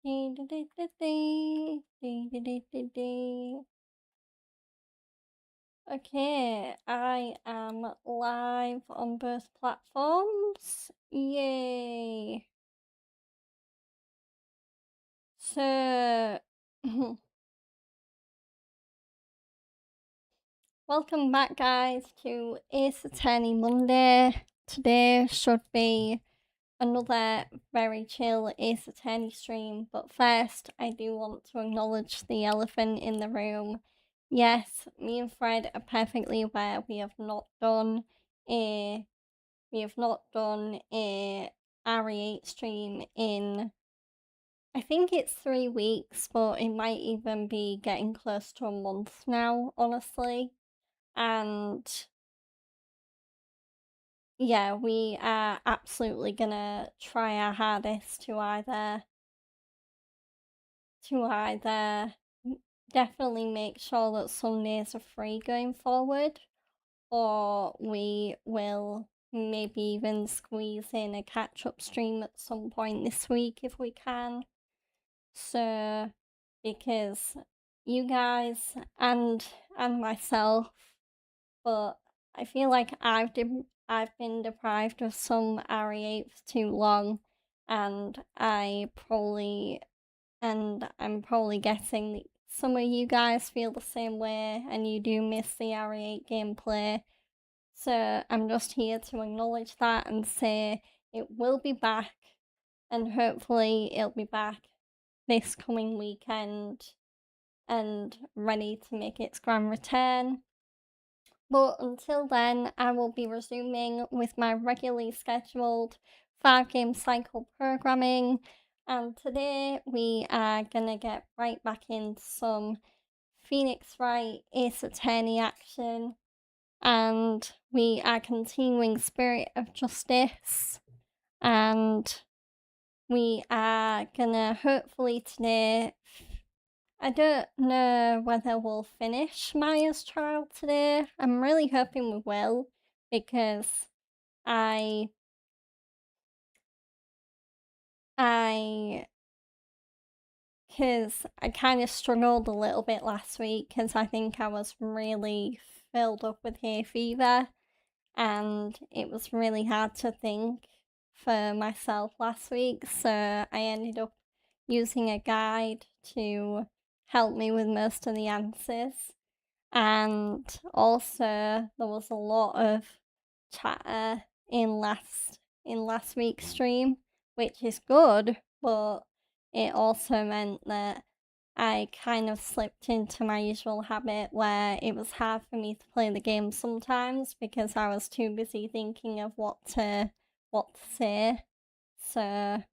Okay, I am live on both platforms. Yay! So, welcome back, guys, to Ace Attorney Monday. Today should be another very chill Ace Attorney stream, but first, I do want to acknowledge the elephant in the room. Yes, me and Fred are perfectly aware we have not done a RE8 stream in, I think it's 3 weeks, but it might even be getting close to a month now, honestly. And yeah, we are absolutely gonna try our hardest to either definitely make sure that Sundays are free going forward, or we will maybe even squeeze in a catch-up stream at some point this week if we can. So, because you guys and myself, but I feel like I've been deprived of some RE8 for too long, and I'm probably guessing that some of you guys feel the same way and you do miss the RE8 gameplay. So I'm just here to acknowledge that and say it will be back, and hopefully it'll be back this coming weekend and ready to make its grand return. But until then, I will be resuming with my regularly scheduled 5-game cycle programming, and today we are gonna get right back into some Phoenix Wright Ace Attorney action, and we are continuing Spirit of Justice, and we are gonna hopefully today, I don't know whether we'll finish Maya's trial today. I'm really hoping we will, because I kind of struggled a little bit last week because I think I was really filled up with hay fever, and it was really hard to think for myself last week, so I ended up using a guide to help me with most of the answers. And also there was a lot of chatter in last week's stream, which is good, but it also meant that I kind of slipped into my usual habit where it was hard for me to play the game sometimes because I was too busy thinking of what to say. So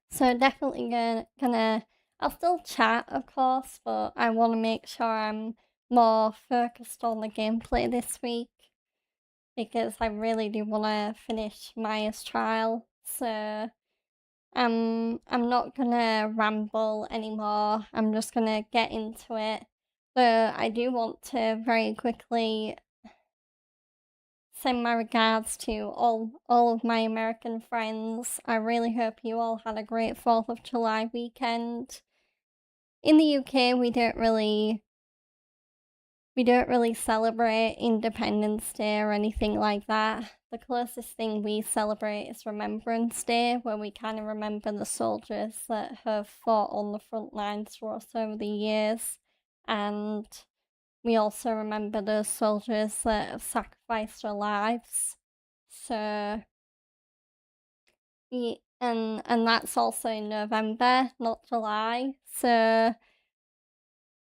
so definitely gonna I'll still chat, of course, but I want to make sure I'm more focused on the gameplay this week because I really do want to finish Maya's trial. So I'm not gonna ramble anymore. I'm just gonna get into it. But I do want to very quickly send my regards to all of my American friends. I really hope you all had a great 4th of July weekend. In the UK, we don't really celebrate Independence Day or anything like that. The closest thing we celebrate is Remembrance Day, where we kind of remember the soldiers that have fought on the front lines for us over the years, and we also remember those soldiers that have sacrificed their lives. So, and that's also in November, not July. So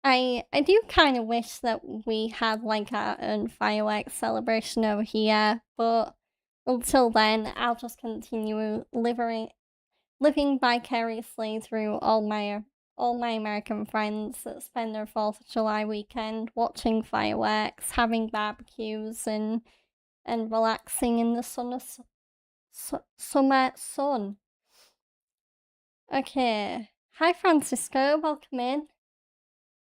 I do kind of wish that we had like our own fireworks celebration over here, but until then, I'll just continue living vicariously through all my American friends that spend their 4th of July weekend watching fireworks, having barbecues, and relaxing in the summer sun. Okay, hi Francisco, welcome in.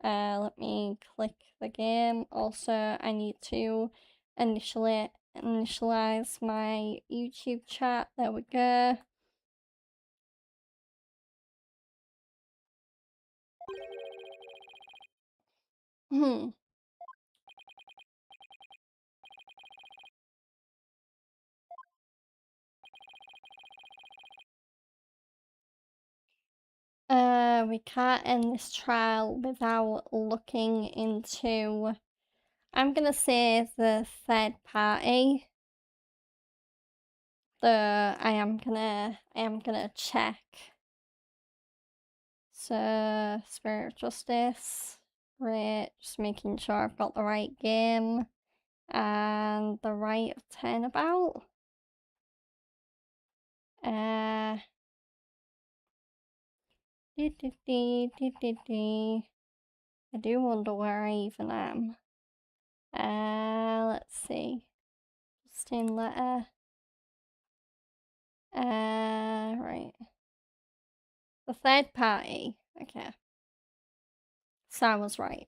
Let me click the game. Also, I need to initiate initialize my YouTube chat. There we go. We can't end this trial without looking into, I'm gonna say, the third party. I am gonna check. So, Spirit of Justice. Great, just making sure I've got the right game and the right turnabout. I do wonder where I even am. Let's see. Justin letter. Right. The third party. Okay. So I was right.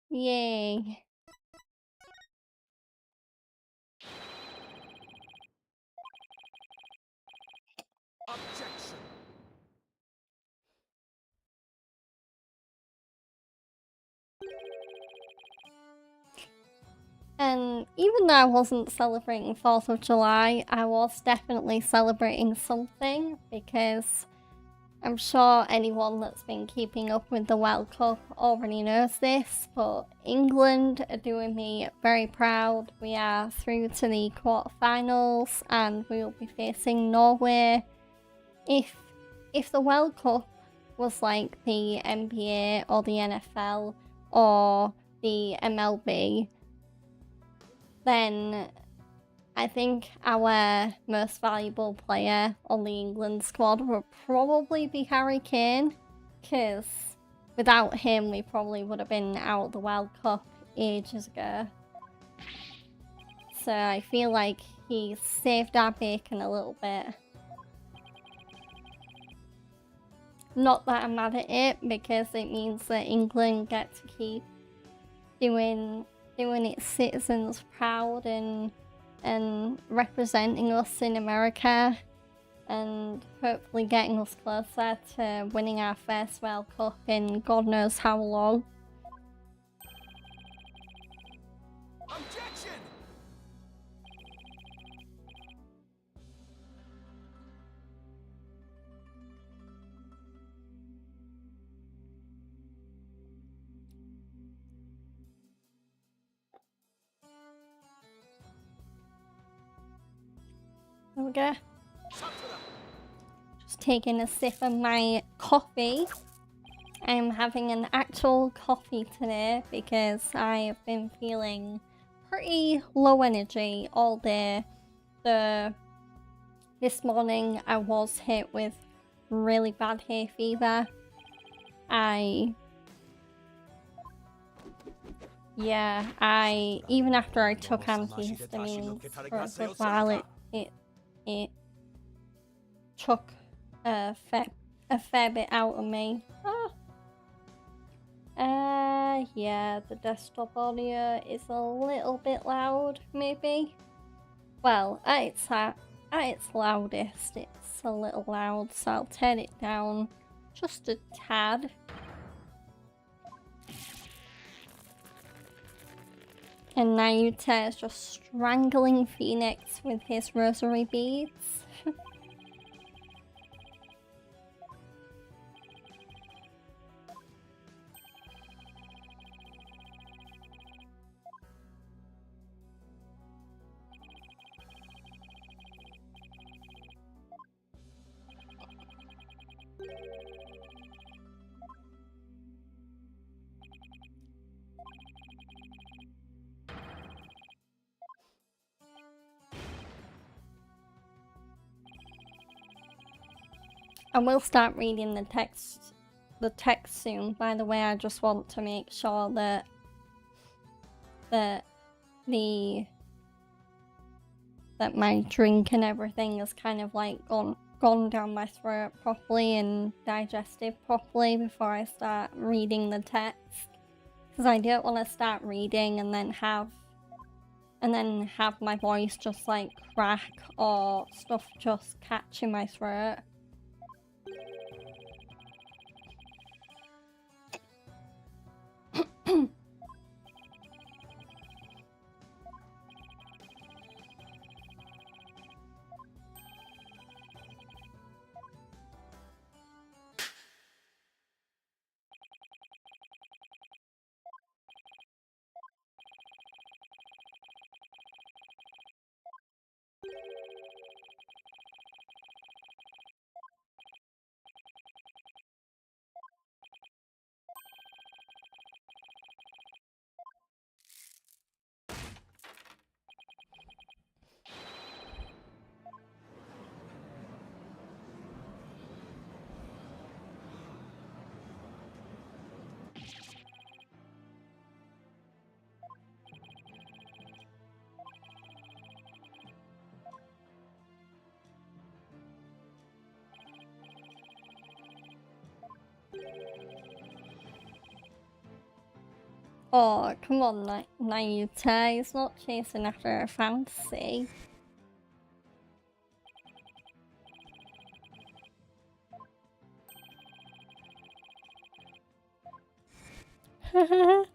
Yay. Objection. And even though I wasn't celebrating 4th of July, I was definitely celebrating something, because I'm sure anyone that's been keeping up with the World Cup already knows this, but England are doing me very proud. We are through to the quarterfinals and we will be facing Norway. If the World Cup was like the NBA or the NFL or the MLB, then I think our most valuable player on the England squad would probably be Harry Kane, because without him we probably would have been out of the World Cup ages ago. So I feel like he saved our bacon a little bit. Not that I'm mad at it, because it means that England get to keep doing its citizens proud and representing us in America, and hopefully getting us closer to winning our first World Cup in God knows how long. Objection. There we go. Just taking a sip of my coffee. I'm having an actual coffee today because I have been feeling pretty low energy all day. This morning I was hit with really bad hay fever. Even after I took antihistamines for a good while, it took a fair bit out of me. Yeah, the desktop audio is a little bit loud, maybe. Well, at its loudest, it's a little loud, so I'll turn it down just a tad. And Nayuta is just strangling Phoenix with his rosary beads. I will start reading the text soon. By the way, I just want to make sure that my drink and everything is kind of like gone down my throat properly and digested properly before I start reading the text, because I don't want to start reading and then have and then have my voice just like crack or stuff just catch in my throat. Oh, come on, Nayuta. He's not chasing after a fantasy. Why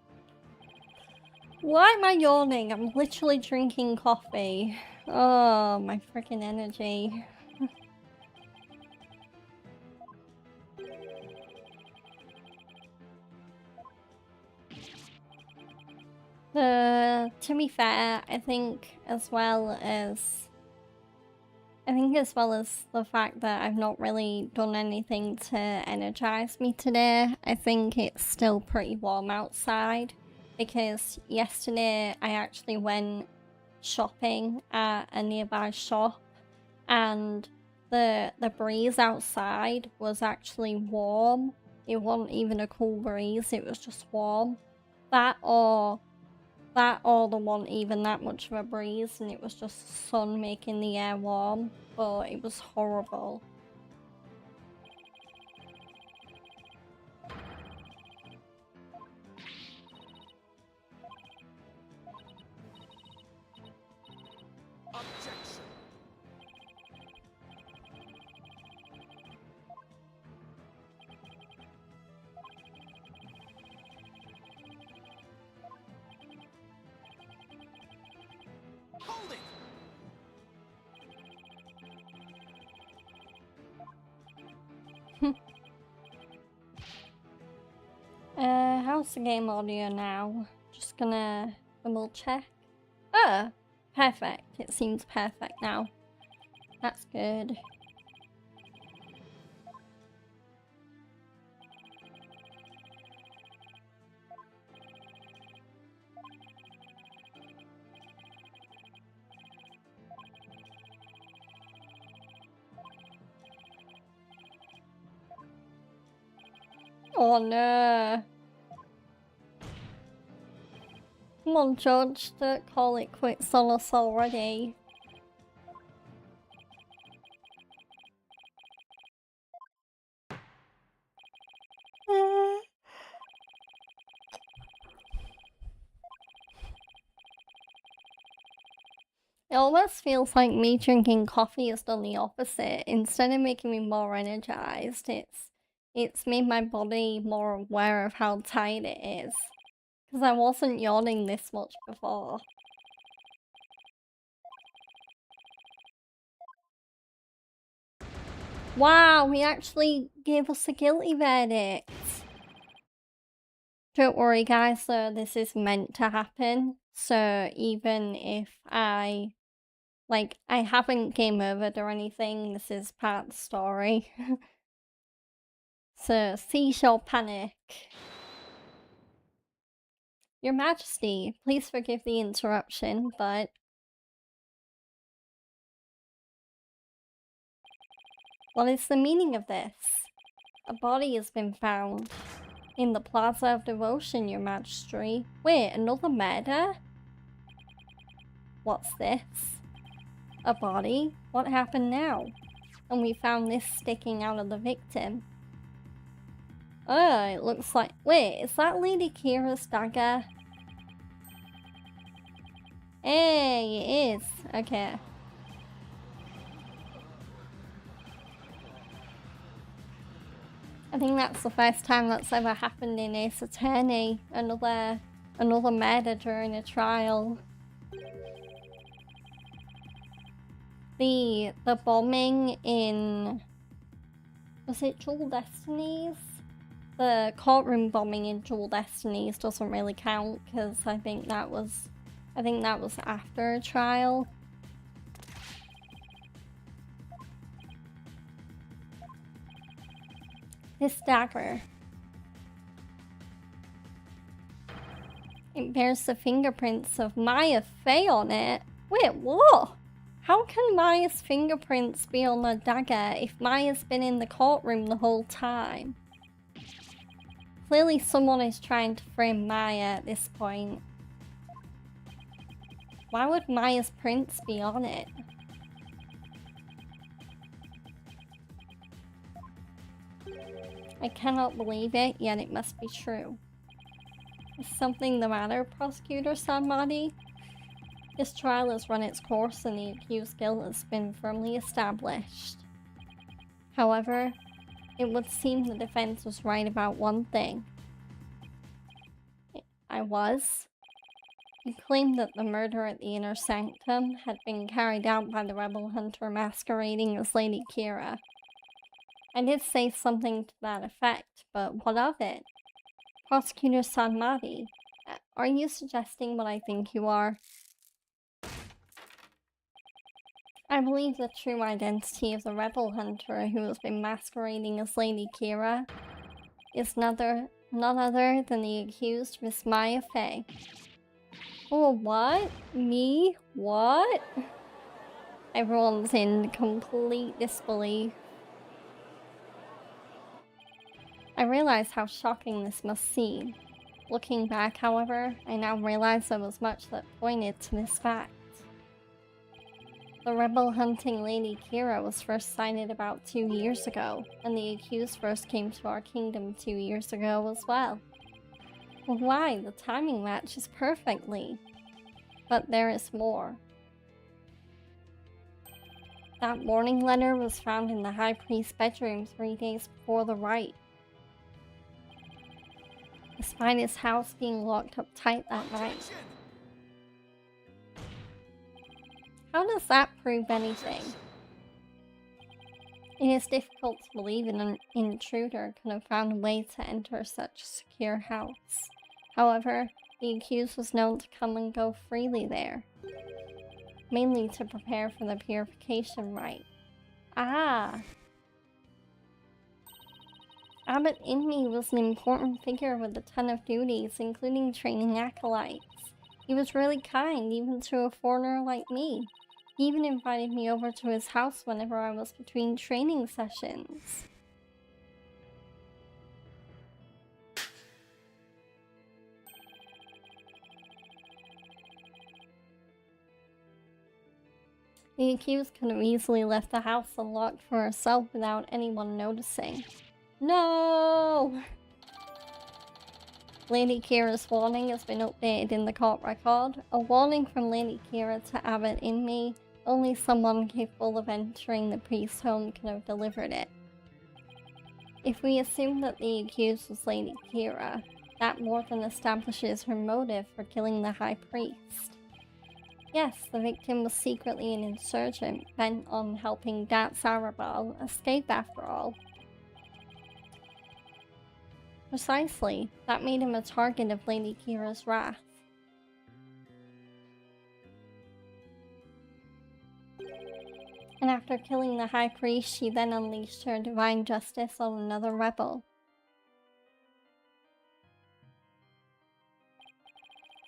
am I yawning? I'm literally drinking coffee. Oh, my freaking energy. To be fair, I think as well as the fact that I've not really done anything to energize me today, I think it's still pretty warm outside. Because yesterday I actually went shopping at a nearby shop, and the breeze outside was actually warm. It wasn't even a cool breeze, it was just warm. That or there wasn't even that much of a breeze, and it was just sun making the air warm, but it was horrible. Objection. Hold it. How's the game audio now? Just gonna double check. Oh, perfect. It seems perfect now. That's good. Oh no. Come on, George, don't call it quits on us already. It almost feels like me drinking coffee has done the opposite. Instead of making me more energized, it's made my body more aware of how tired it is. Because I wasn't yawning this much before. Wow, he actually gave us a guilty verdict. Don't worry guys, though, this is meant to happen. So even if I haven't game overed or anything, this is part of the story. So cease your panic. Your Majesty, please forgive the interruption, but... What is the meaning of this? A body has been found in the Plaza of Devotion, Your Majesty. Wait, another murder? What's this? A body? What happened now? And we found this sticking out of the victim. Oh, it looks like... Wait, is that Lady Kira's dagger? Hey! way it is. Okay. I think that's the first time that's ever happened in Ace Attorney. Another murder during a trial. The bombing in... was it Dual Destinies? The courtroom bombing in Dual Destinies doesn't really count because I think that was after a trial. This dagger. It bears the fingerprints of Maya Fey on it. Wait, what? How can Maya's fingerprints be on the dagger if Maya's been in the courtroom the whole time? Clearly someone is trying to frame Maya at this point. Why would Maya's prints be on it? I cannot believe it, yet it must be true. Is something the matter, Prosecutor Sanmati? This trial has run its course and the accused guilt has been firmly established. However, it would seem the defense was right about one thing. I was. He claimed that the murder at the Inner Sanctum had been carried out by the rebel hunter masquerading as Lady Kira. I did say something to that effect, but what of it? Prosecutor Sanmati, are you suggesting what I think you are? I believe the true identity of the rebel hunter who has been masquerading as Lady Kira is none other than the accused Miss Maya Fey. Oh, what? Me? What? Everyone's in complete disbelief. I realize how shocking this must seem. Looking back, however, I now realize there was much that pointed to this fact. The rebel hunting Lady Kira was first sighted about 2 years ago, and the accused first came to our kingdom 2 years ago as well. Why, the timing matches perfectly. But there is more. That warning letter was found in the High Priest's bedroom 3 days before the rite. Despite his house being locked up tight that night. How does that prove anything? It is difficult to believe an intruder could have found a way to enter such a secure house. However, the accused was known to come and go freely there, mainly to prepare for the purification rite. Ah! Abbot Inmi was an important figure with a ton of duties, including training acolytes. He was really kind, even to a foreigner like me. He even invited me over to his house whenever I was between training sessions. The accused could have easily left the house unlocked for herself without anyone noticing. No! Lady Kira's warning has been updated in the court record. A warning from Lady Kira to Abbot Inmi. Only someone capable of entering the priest's home could have delivered it. If we assume that the accused was Lady Kira, that more than establishes her motive for killing the High Priest. Yes, the victim was secretly an insurgent bent on helping Dat Sarabal escape after all. Precisely, that made him a target of Lady Kira's wrath. And after killing the High Priest, she then unleashed her divine justice on another rebel.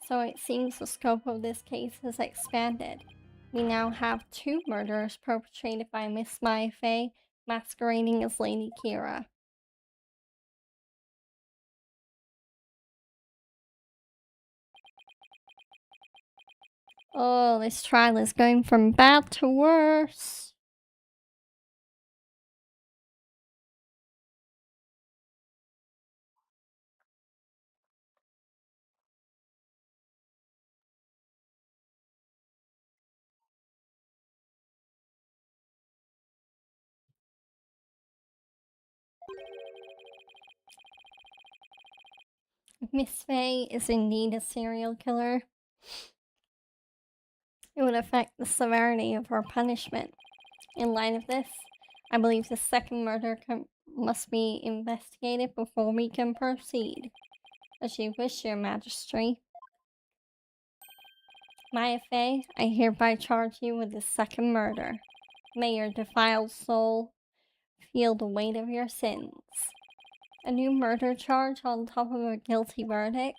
So it seems the scope of this case has expanded. We now have 2 murders perpetrated by Miss Maya Fey masquerading as Lady Kira. Oh, this trial is going from bad to worse. If Miss Faye is indeed a serial killer, it would affect the severity of her punishment. In light of this, I believe the second murder must be investigated before we can proceed. As you wish, Your Majesty. Maya Fey, I hereby charge you with the second murder. May your defiled soul feel the weight of your sins. A new murder charge on top of a guilty verdict?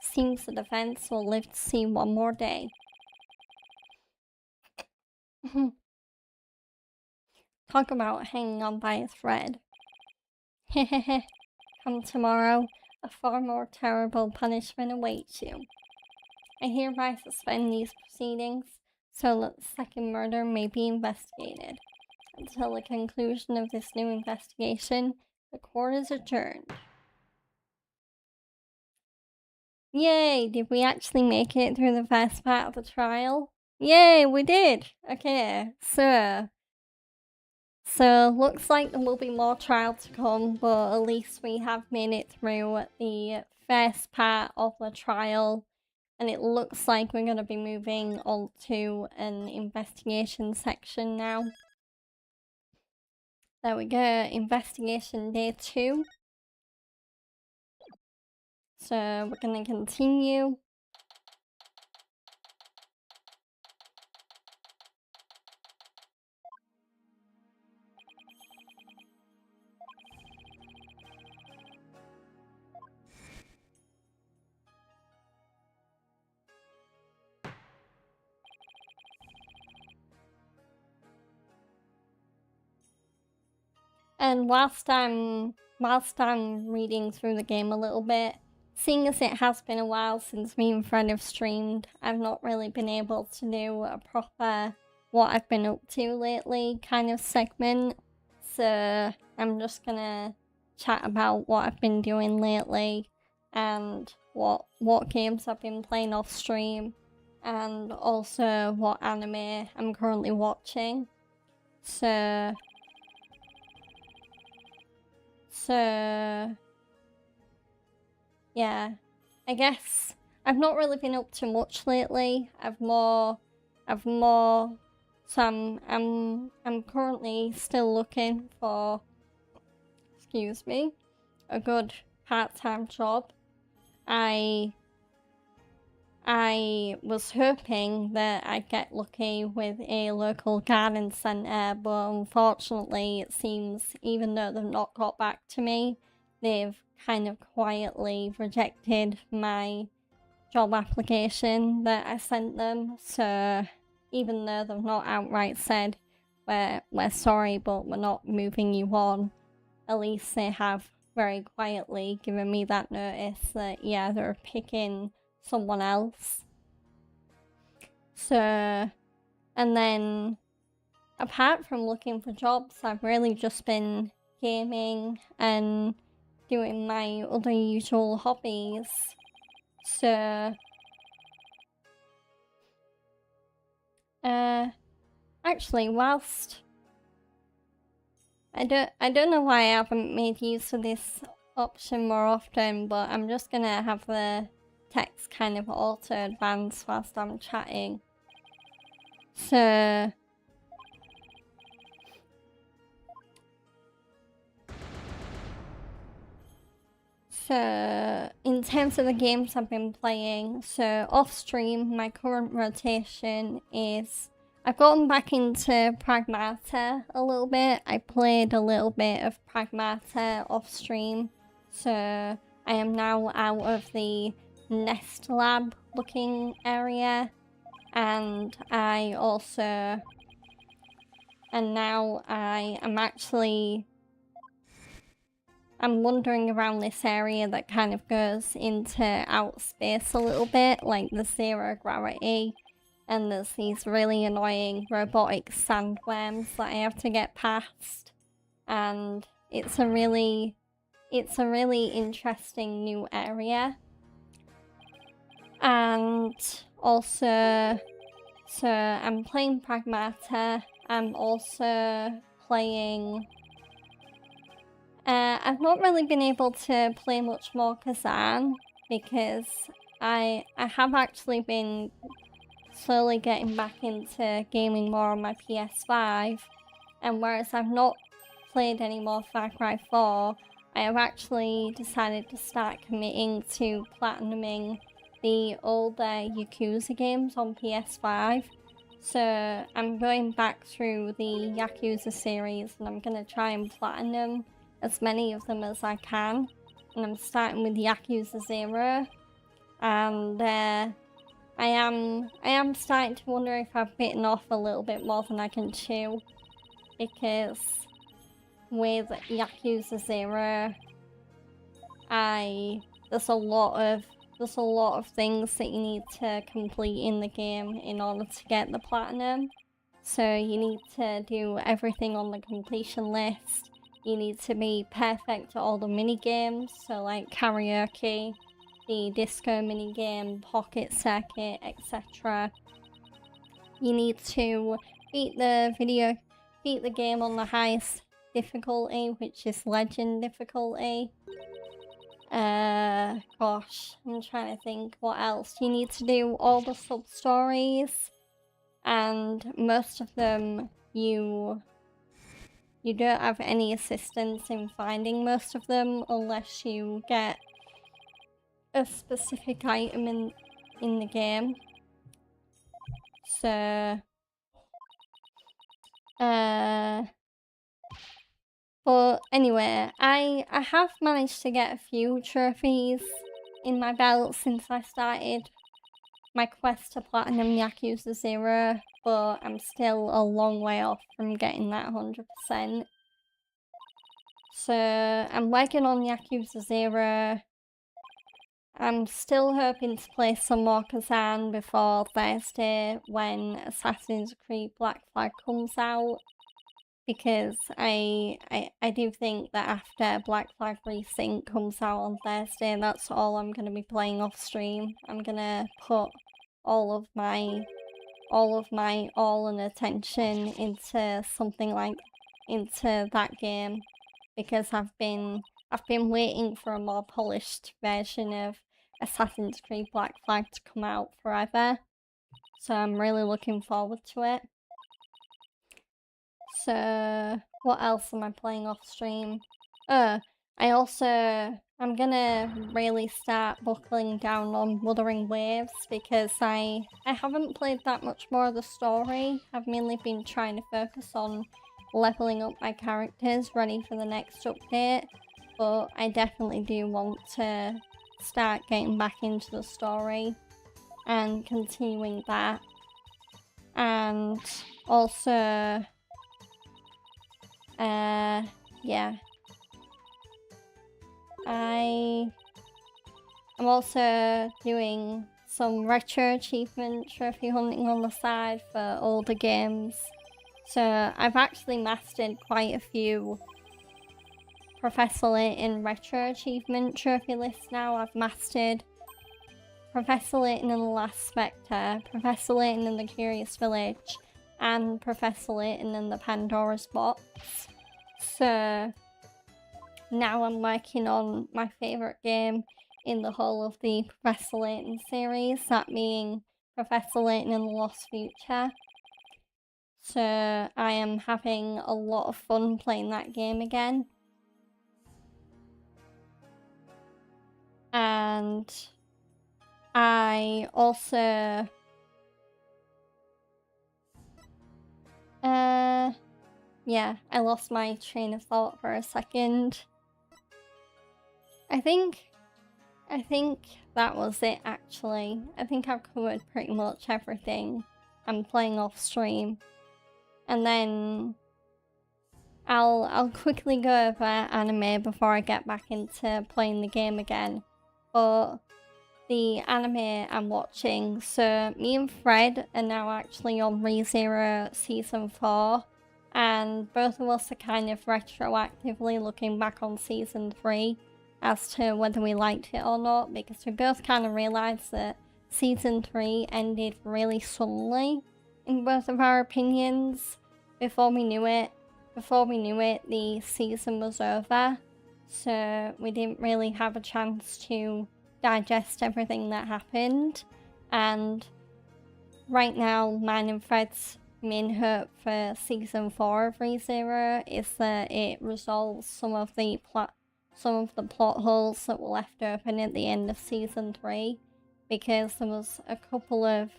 Seems the defense will live to see one more day. Talk about hanging on by a thread. Hehehe. Come tomorrow, a far more terrible punishment awaits you. I hereby suspend these proceedings so that the second murder may be investigated. Until the conclusion of this new investigation, the court is adjourned. Yay! Did we actually make it through the first part of the trial? Yay, we did! Okay, so looks like there will be more trial to come, but at least we have made it through the first part of the trial, and it looks like we're going to be moving on to an investigation section now. There we go, investigation day 2. So we're going to continue. And whilst I'm reading through the game a little bit, seeing as it has been a while since me and Fred have streamed, I've not really been able to do a proper what I've been up to lately kind of segment. So I'm just gonna chat about what I've been doing lately and what games I've been playing off stream, and also what anime I'm currently watching. So yeah, I guess I've not really been up to much lately. So I'm currently still looking for, excuse me, a good part-time job. I was hoping that I'd get lucky with a local garden centre, but unfortunately it seems, even though they've not got back to me, they've kind of quietly rejected my job application that I sent them. So even though they've not outright said, we're sorry, but we're not moving you on, at least they have very quietly given me that notice that, yeah, they're picking someone else. So, and then apart from looking for jobs, I've really just been gaming and doing my other usual hobbies. So actually, whilst I don't know why I haven't made use of this option more often, but I'm just gonna have the text kind of auto advance whilst I'm chatting. So in terms of the games I've been playing, so off stream, my current rotation is I've gotten back into Pragmata a little bit. I played a little bit of Pragmata off stream, so I am now out of the Nest Lab looking area, and now I am actually, I'm wandering around this area that kind of goes into outer space a little bit, like the zero gravity, and there's these really annoying robotic sandworms that I have to get past, and it's a really interesting new area. And also, so I'm playing Pragmata. I'm also playing I've not really been able to play much more Kazan because I have actually been slowly getting back into gaming more on my PS5, and whereas I've not played any more Far Cry 4, I have actually decided to start committing to platinuming the older Yakuza games on PS5. So I'm going back through the Yakuza series and I'm going to try and platinum as many of them as I can. And I'm starting with Yakuza 0. And I am starting to wonder if I've bitten off a little bit more than I can chew. Because with Yakuza 0, there's a lot of things that you need to complete in the game in order to get the platinum. So you need to do everything on the completion list. You need to be perfect at all the mini games, so like karaoke, the disco mini game, pocket circuit, etc. You need to beat the game on the highest difficulty, which is legend difficulty. Gosh, I'm trying to think what else. You need to do all the sub-stories, and most of them you don't have any assistance in finding most of them unless you get a specific item in the game. So but anyway, I have managed to get a few trophies in my belt since I started my quest to platinum Yakuza 0, but I'm still a long way off from getting that 100%. So I'm working on Yakuza 0. I'm still hoping to play some more Kazan before Thursday when Assassin's Creed Black Flag comes out. Because I do think that after Black Flag Resync comes out on Thursday, that's all I'm going to be playing off stream. I'm going to put all of my all and attention into into that game, because I've been waiting for a more polished version of Assassin's Creed Black Flag to come out forever. So I'm really looking forward to it. So what else am I playing off stream? I'm gonna really start buckling down on Wuthering Waves because I haven't played that much more of the story. I've mainly been trying to focus on leveling up my characters ready for the next update, but I definitely do want to start getting back into the story and continuing that. And also yeah. I'm also doing some retro achievement trophy hunting on the side for older games. So I've actually mastered quite a few Professor Layton retro achievement trophy lists now. I've mastered Professor Layton and the Last Spectre, Professor Layton and the Curious Village, and Professor Layton and the Pandora's Box. So now I'm working on my favourite game in the whole of the Professor Layton series, that being Professor Layton and the Lost Future. So I am having a lot of fun playing that game again. And I also yeah, I lost my train of thought for a second. I think that was it actually. I think I've covered pretty much everything I'm playing off stream. And then I'll quickly go over anime before I get back into playing the game again. But the anime I'm watching, so me and Fred are now actually on ReZero Season 4, and both of us are kind of retroactively looking back on Season 3 as to whether we liked it or not, because we both kind of realised that Season 3 ended really suddenly in both of our opinions. Before we knew it, the season was over. so we didn't really have a chance to digest everything that happened. And right now, mine and Fred's main hope for season 4 of ReZero is that it resolves some of the plot holes that were left open at the end of season 3, because there was a couple of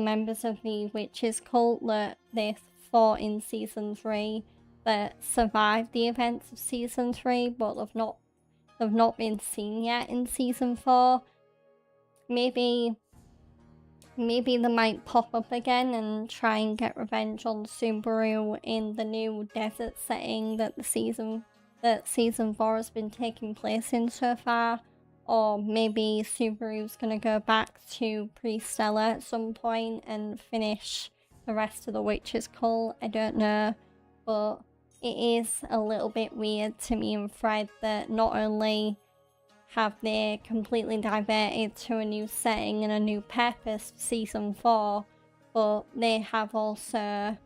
members of the witches cult that they fought in season 3 that survived the events of season 3, but they've not been seen yet in season 4. Maybe they might pop up again and try and get revenge on Subaru in the new desert setting that season 4 has been taking place in so far. Or maybe Subaru's gonna go back to Pre-Stella at some point and finish the rest of the witches cult. I don't know, but it is a little bit weird to me and Fred that not only have they completely diverted to a new setting and a new purpose for season 4, but they have also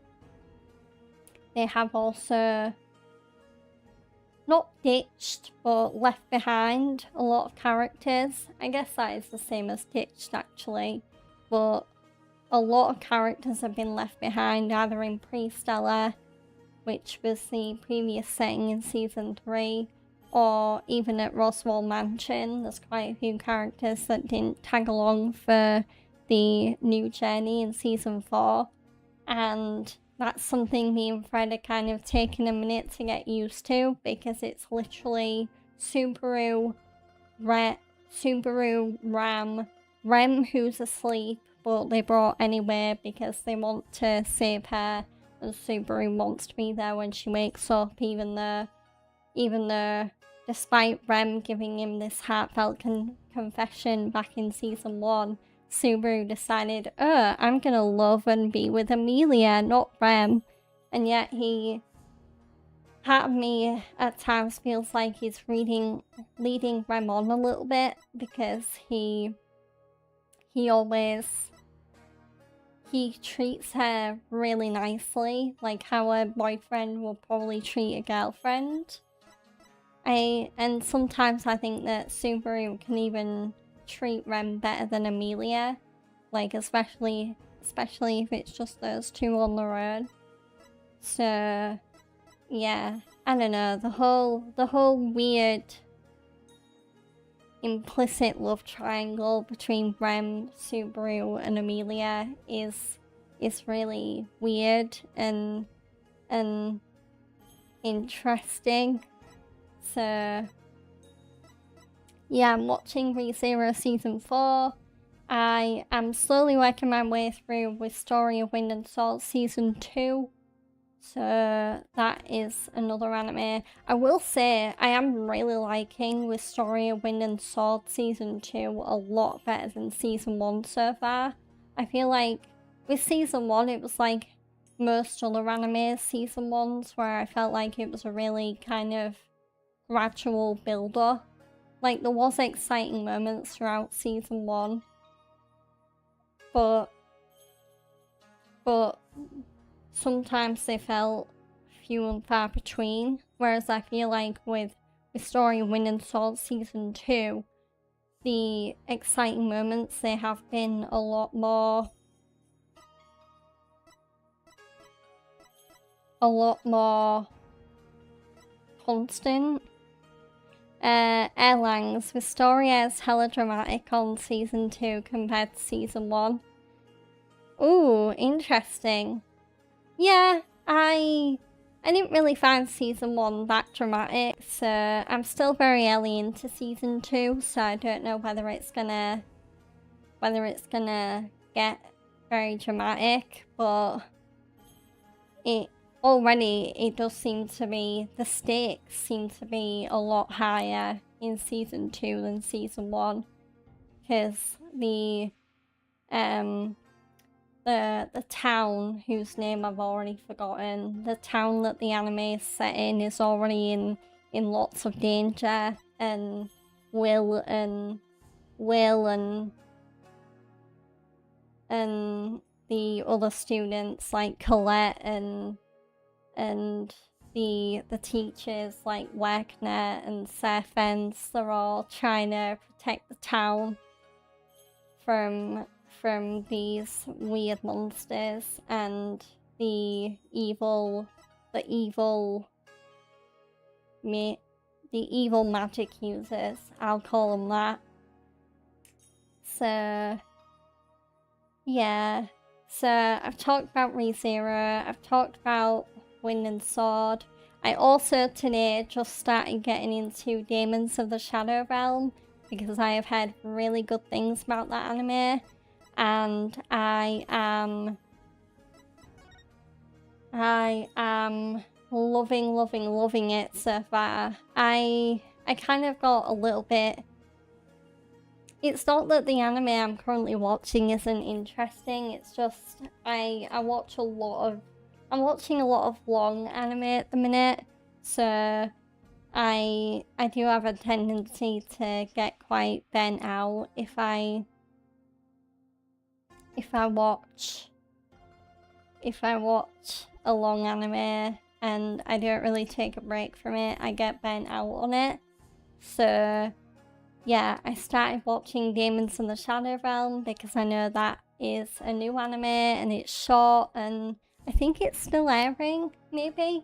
not ditched, but left behind a lot of characters. I guess that is the same as ditched, actually. But a lot of characters have been left behind, either in Pre-Stella, which was the previous setting in season 3, or even at Roswell Mansion. There's quite a few characters that didn't tag along for the new journey in season 4. And that's something me and Fred are kind of taking a minute to get used to, because it's literally Subaru, Rem who's asleep, but they brought anyway because they want to save her, and Subaru wants to be there when she wakes up, even though despite Rem giving him this heartfelt confession back in season 1, Subaru decided, I'm gonna love and be with Amelia, not Rem. And yet part of me at times feels like he's leading Rem on a little bit, because he treats her really nicely, like how a boyfriend will probably treat a girlfriend. And sometimes I think that Subaru can even treat Rem better than Amelia, like especially if it's just those two on their own. So yeah, I don't know, the whole weird implicit love triangle between Rem, Subaru, and Amelia is really weird and interesting. So yeah, I'm watching ReZero season 4. I am slowly working my way through with Story of Wind and Sword season 2. So that is another anime. I will say I am really liking with Story of Wind and Sword season 2 a lot better than season 1 so far. I feel like with season 1 it was like most other anime season 1s, where I felt like it was a really kind of gradual build-up. Like, there was exciting moments throughout season 1, but sometimes they felt few and far between, whereas I feel like with Story of Wind and Sword season 2, the exciting moments, they have been a lot more constant. Erlang's, the story is hella dramatic on season 2 compared to season 1. Ooh, interesting. Yeah, I didn't really find season 1 that dramatic, so I'm still very early into season 2, so I don't know whether it's gonna get very dramatic, but it does seem to be, the stakes seem to be a lot higher in season 2 than season 1, because the town, whose name I've already forgotten, the town that the anime is set in is already in lots of danger, and Will and the other students like Colette and the teachers like Wagner and Serpens, they're all trying to protect the town from these weird monsters and the evil magic users, I'll call them that. So yeah, so I've talked about ReZero, I've talked about Wind and Sword. I also today just started getting into Demons of the Shadow Realm because I have heard really good things about that anime, and I am loving it so far. I kind of got a little bit... It's not that the anime I'm currently watching isn't interesting, it's just I'm watching a lot of long anime at the minute, so I do have a tendency to get quite bent out if I watch a long anime and I don't really take a break from it. I get bent out on it. So yeah, I started watching Demons in the Shadow Realm because I know that is a new anime and it's short, and I think it's still airing, maybe?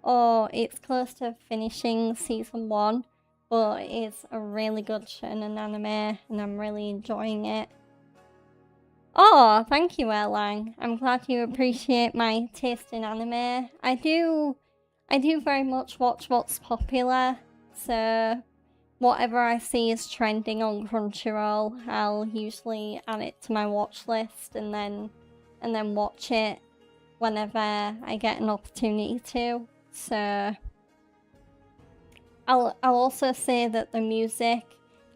Or it's close to finishing season 1, but it's a really good shonen anime and I'm really enjoying it. Oh, thank you, Erlang. I'm glad you appreciate my taste in anime. I do very much watch what's popular, so whatever I see is trending on Crunchyroll, I'll usually add it to my watch list and then watch it whenever I get an opportunity to. So I'll also say that the music,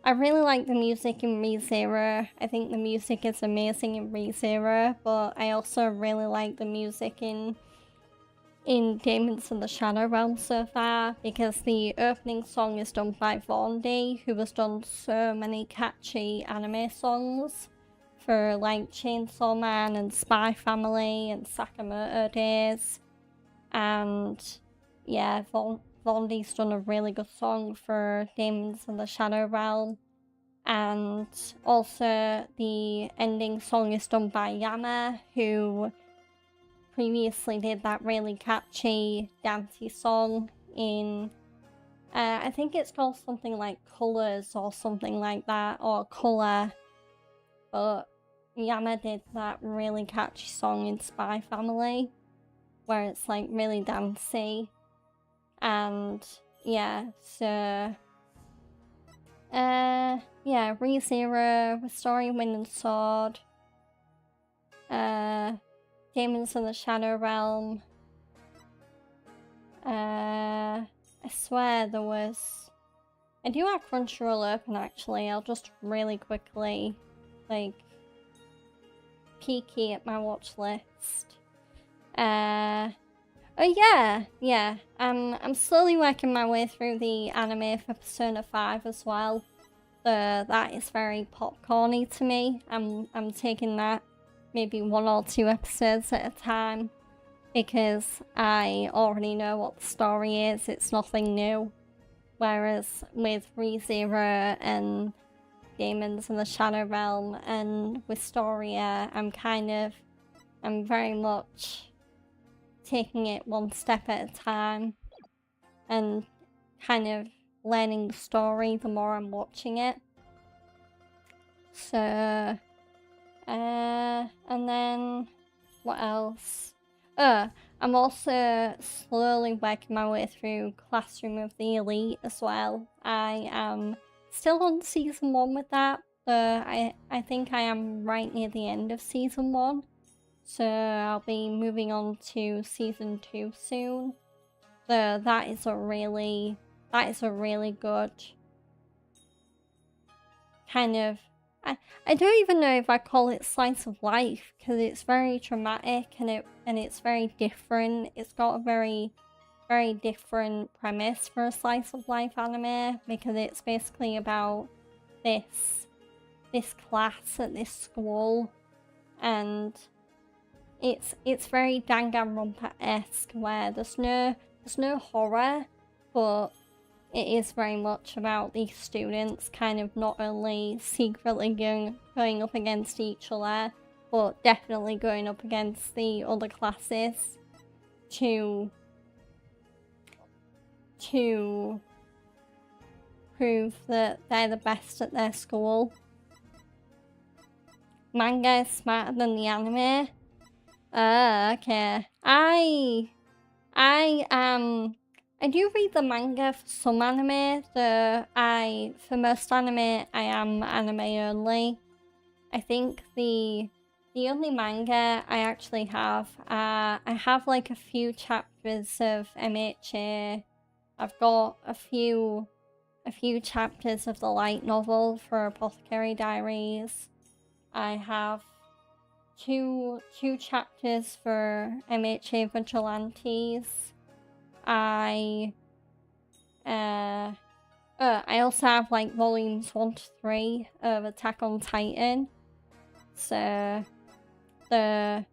I really like the music in ReZero. I think the music is amazing in ReZero, but I also really like the music in Demons of the Shadow Realm so far, because the opening song is done by Vaundy, who has done so many catchy anime songs for like Chainsaw Man and Spy Family and Sakamoto Days. And yeah, Vaundy's done a really good song for Demons of the Shadow Realm. And also the ending song is done by Yama, who previously did that really catchy dancey song in I think it's called something like Colors or something like that, or Color, but Yama did that really catchy song in Spy Family where it's like really dancey. And yeah, so yeah, ReZero, Restoring Wind and Sword, Demons of the Shadow Realm. I swear there was... I do have Crunchyroll open actually. I'll just really quickly, like, peeky at my watch list. Oh yeah. I'm slowly working my way through the anime for Persona 5 as well. That is very popcorny to me. I'm taking that maybe 1 or 2 episodes at a time because I already know what the story is. It's nothing new. Whereas with ReZero and Demons in the Shadow Realm and Wistoria, I'm very much taking it 1 step at a time and kind of learning the story the more I'm watching it. So, and then what else? I'm also slowly working my way through Classroom of the Elite as well. I am still on season 1 with that, but I think I am right near the end of season 1. So I'll be moving on to season 2 soon. So that is a really good kind of... I don't even know if I call it slice of life, because it's very dramatic and it's very different. It's got a very, very different premise for a slice of life anime, because it's basically about this class at this school, and it's very Danganronpa-esque, where there's no there's no horror, but it is very much about these students kind of not only secretly going up against each other, but definitely going up against the other classes to prove that they're the best at their school. Manga is smarter than the anime. Okay. I do read the manga for some anime, though for most anime, I am anime only. I think the only manga I actually have, I have like a few chapters of MHA. I've got a few chapters of the light novel for Apothecary Diaries. I have two chapters for MHA Vigilantes. I also have like volumes 1 to 3 of Attack on Titan. So I'm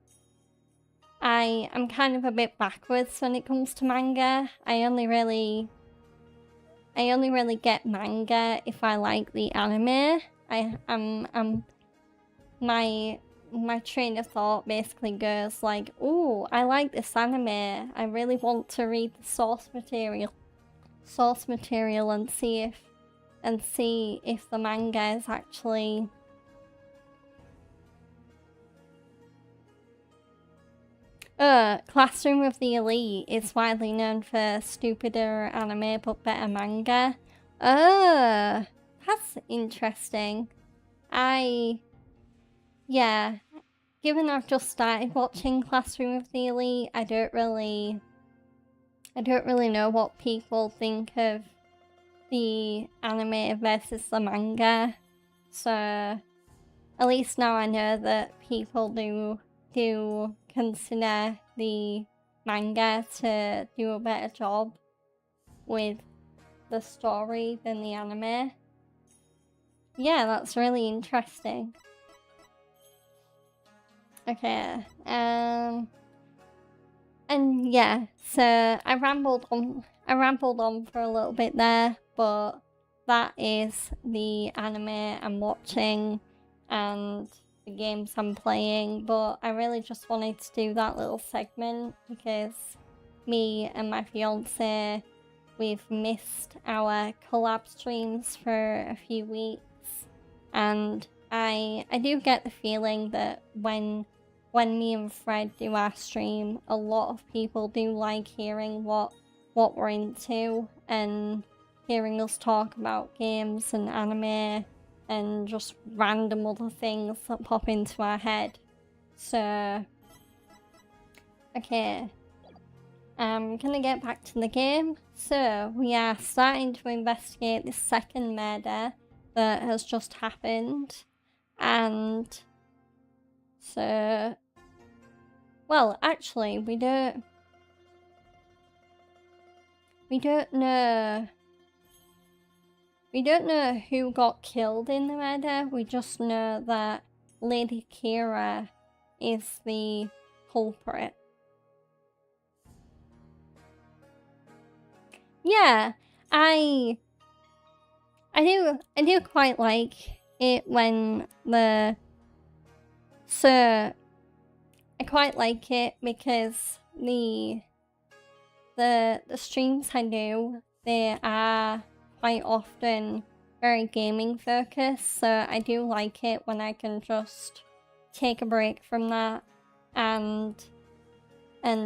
kind of a bit backwards when it comes to manga. I only really get manga if I like the anime. My train of thought basically goes like, ooh, I like this anime. I really want to read the source material and see if the manga is actually Classroom of the Elite is widely known for stupider anime but better manga. That's interesting. Yeah, given I've just started watching Classroom of the Elite, I don't really know what people think of the anime versus the manga. So at least now I know that people do consider the manga to do a better job with the story than the anime. Yeah, that's really interesting. Okay, and yeah, so I rambled on for a little bit there, but that is the anime I'm watching and the games I'm playing. But I really just wanted to do that little segment because me and my fiance, we've missed our collab streams for a few weeks, and I do get the feeling that when me and Fred do our stream, a lot of people do like hearing what we're into and hearing us talk about games and anime and just random other things that pop into our head. So, okay, I'm gonna get back to the game. So, we are starting to investigate this second murder that has just happened. And so, well, actually, we don't know who got killed in the murder. We just know that Lady Kira is the culprit. Yeah, I do quite like it when I quite like it because the streams I do, they are quite often very gaming focused, so I do like it when I can just take a break from that and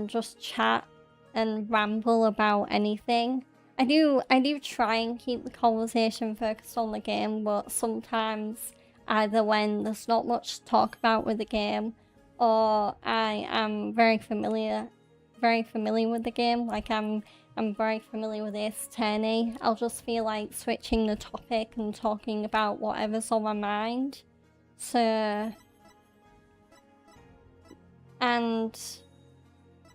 just chat and ramble about anything. I do try and keep the conversation focused on the game, but sometimes either when there's not much to talk about with the game or I am very familiar with the game, like I'm very familiar with Ace Attorney, I'll just feel like switching the topic and talking about whatever's on my mind. So, and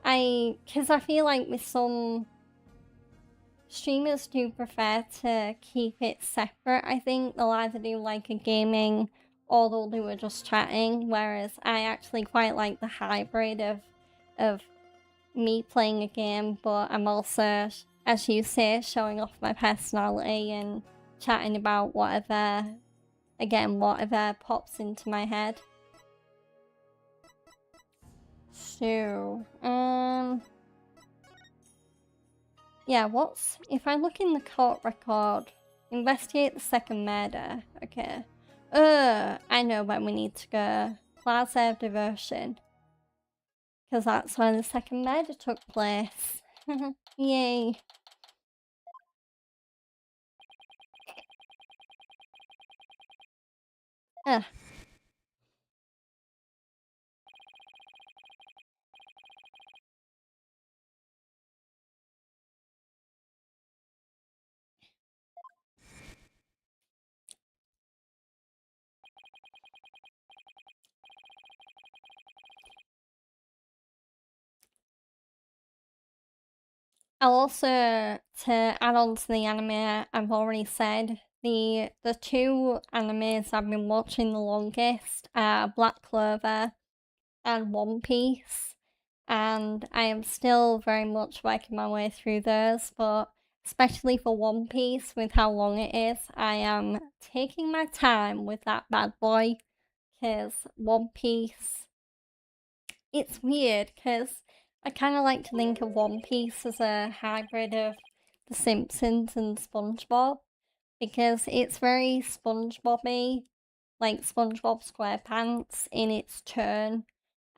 because I feel like with some streamers do prefer to keep it separate. I think they'll either do like a gaming or they'll do a just chatting, whereas I actually quite like the hybrid of me playing a game, but I'm also, as you say, showing off my personality and chatting about whatever pops into my head. So, yeah, if I look in the court record, investigate the second murder, okay. I know where we need to go. Plaza of Devotion. Because that's where the second murder took place. Yay. Ugh. I'll also, to add on to the anime, I've already said, the two animes I've been watching the longest are Black Clover and One Piece, and I am still very much working my way through those, but especially for One Piece, with how long it is, I am taking my time with that bad boy, because One Piece, it's weird, because I kind of like to think of One Piece as a hybrid of The Simpsons and SpongeBob, because it's very SpongeBob-y, like SpongeBob SquarePants in its tone,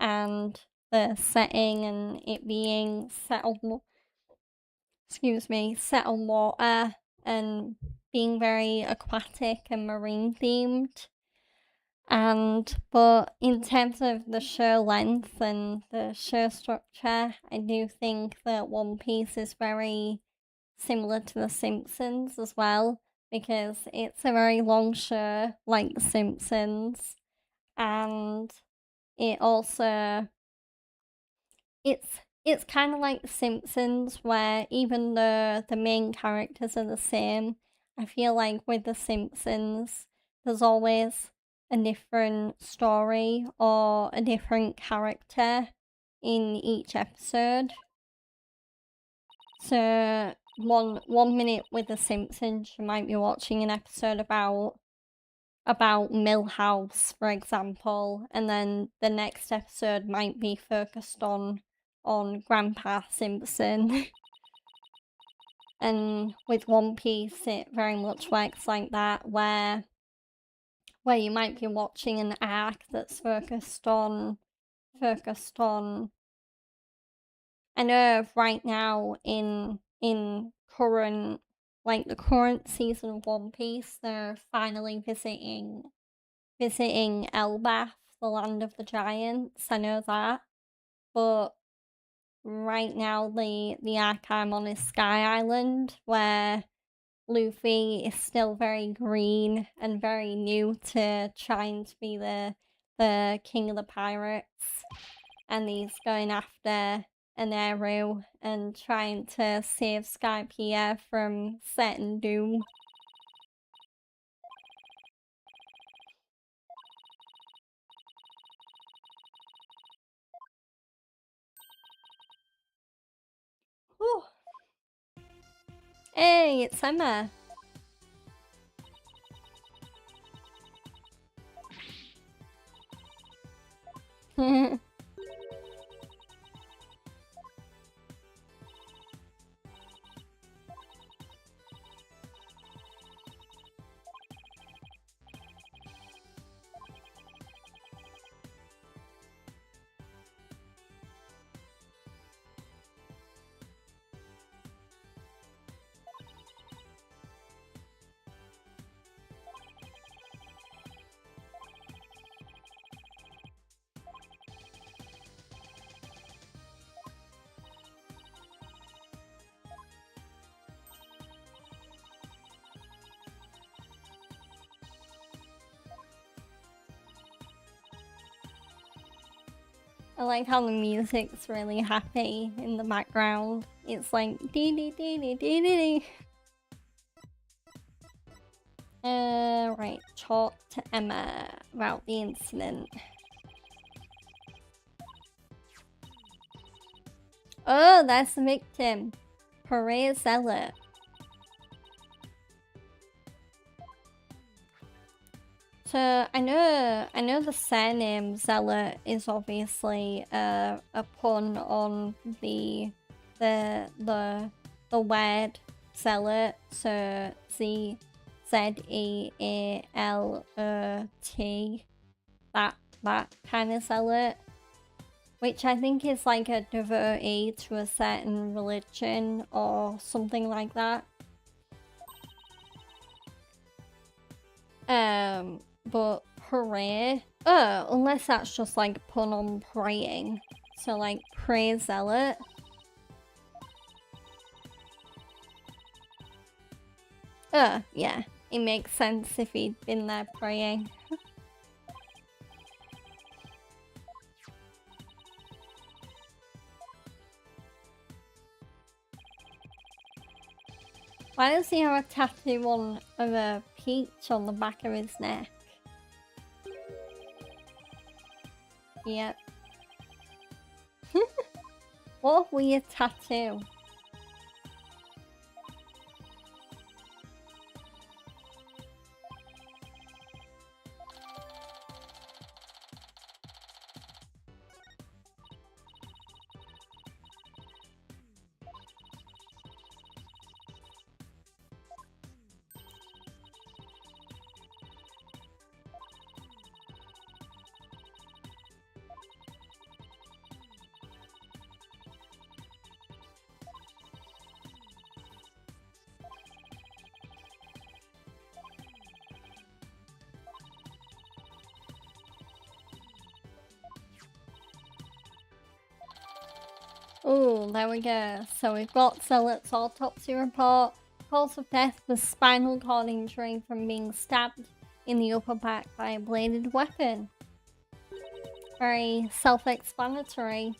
and the setting and it being set on water and being very aquatic and marine themed. But in terms of the show length and the show structure, I do think that One Piece is very similar to The Simpsons as well, because it's a very long show like The Simpsons, and it also it's kind of like The Simpsons, where even though the main characters are the same, I feel like with The Simpsons, there's always a different story or a different character in each episode. So one minute with The Simpsons, you might be watching an episode about Millhouse, for example, and then the next episode might be focused on Grandpa Simpson. And with One Piece, it very much works like that, where you might be watching an arc that's focused on. I know right now in current, like the current season of One Piece, they're finally visiting Elbaf, the land of the giants. I know that, but right now the arc I'm on is Sky Island, where Luffy is still very green and very new to trying to be the king of the pirates, and he's going after an arrow and trying to save Skypiea from certain doom. Whew. Hey, it's Emma. I like how the music's really happy in the background. It's like dee dee dee dee dee dee dee. Right, talk to Emma about the incident. Oh, that's the victim. Pariah Zealot. So I know the surname Zealot is obviously a pun on the word zealot. So ZEALOT. That kind of zealot, which I think is like a devotee to a certain religion or something like that. But pray, unless that's just like pun on praying. So like pray zealot. Yeah, it makes sense if he'd been there praying. Why does he have a tattoo of a peach on the back of his neck? Yep. What a weird tattoo. Oh, there we go. So we've got Zealot's autopsy report. Cause of death was spinal cord injury from being stabbed in the upper back by a bladed weapon. Very self-explanatory.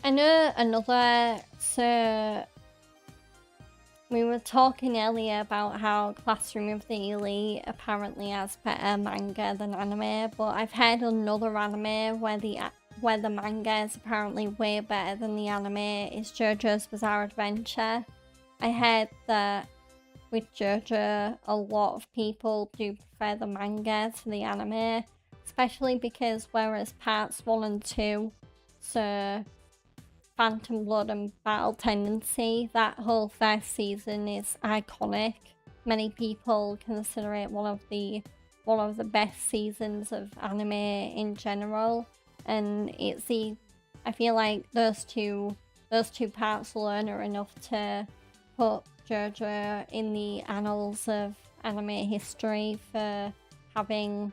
I know another, so we were talking earlier about how Classroom of the Elite apparently has better manga than anime, but I've heard another anime where the manga is apparently way better than the anime is JoJo's Bizarre Adventure. I heard that with JoJo, a lot of people do prefer the manga to the anime, especially because whereas parts 1 and 2, so Phantom Blood and Battle Tendency, that whole first season is iconic. Many people consider it one of the best seasons of anime in general, and I feel like those two parts alone are enough to put JoJo in the annals of anime history for having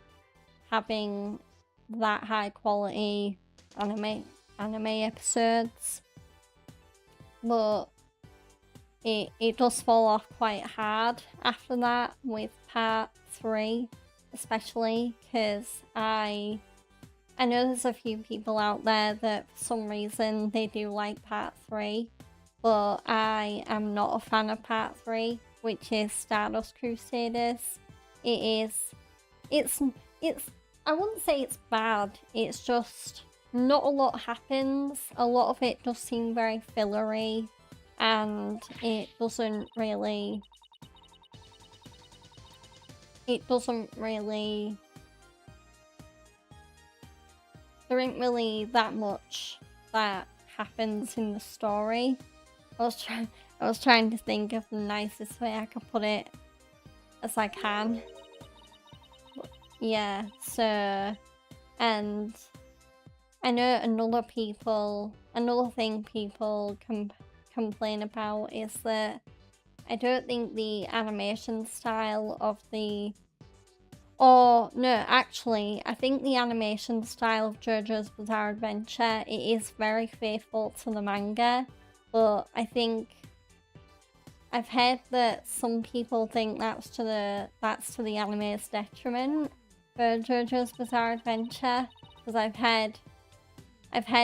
that high quality anime episodes. But it does fall off quite hard after that with part 3, especially because I know there's a few people out there that for some reason they do like part 3, but I am not a fan of part 3, which is Stardust Crusaders. It's I wouldn't say it's bad, it's just not a lot happens. A lot of it does seem very fillery, and it doesn't really there ain't really that much that happens in the story. I was trying to think of the nicest way I could put it as I can. Yeah, so, and I know another thing people complain about is that I don't think the animation style of I think the animation style of JoJo's Bizarre Adventure, it is very faithful to the manga, but I think I've heard that some people think that's to the anime's detriment for JoJo's Bizarre Adventure, because I've heard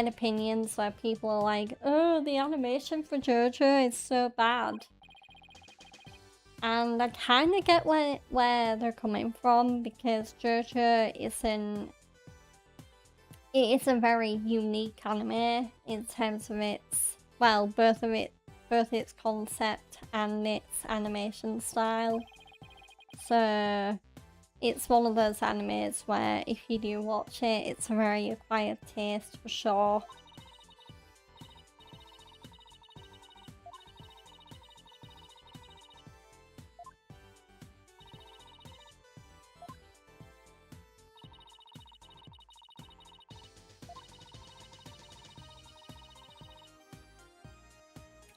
opinions where people are like, oh, the animation for JoJo is so bad. And I kind of get where they're coming from, because JoJo it is a very unique anime in terms of its, well, both its concept and its animation style. So it's one of those animes where if you do watch it, it's a very acquired taste for sure.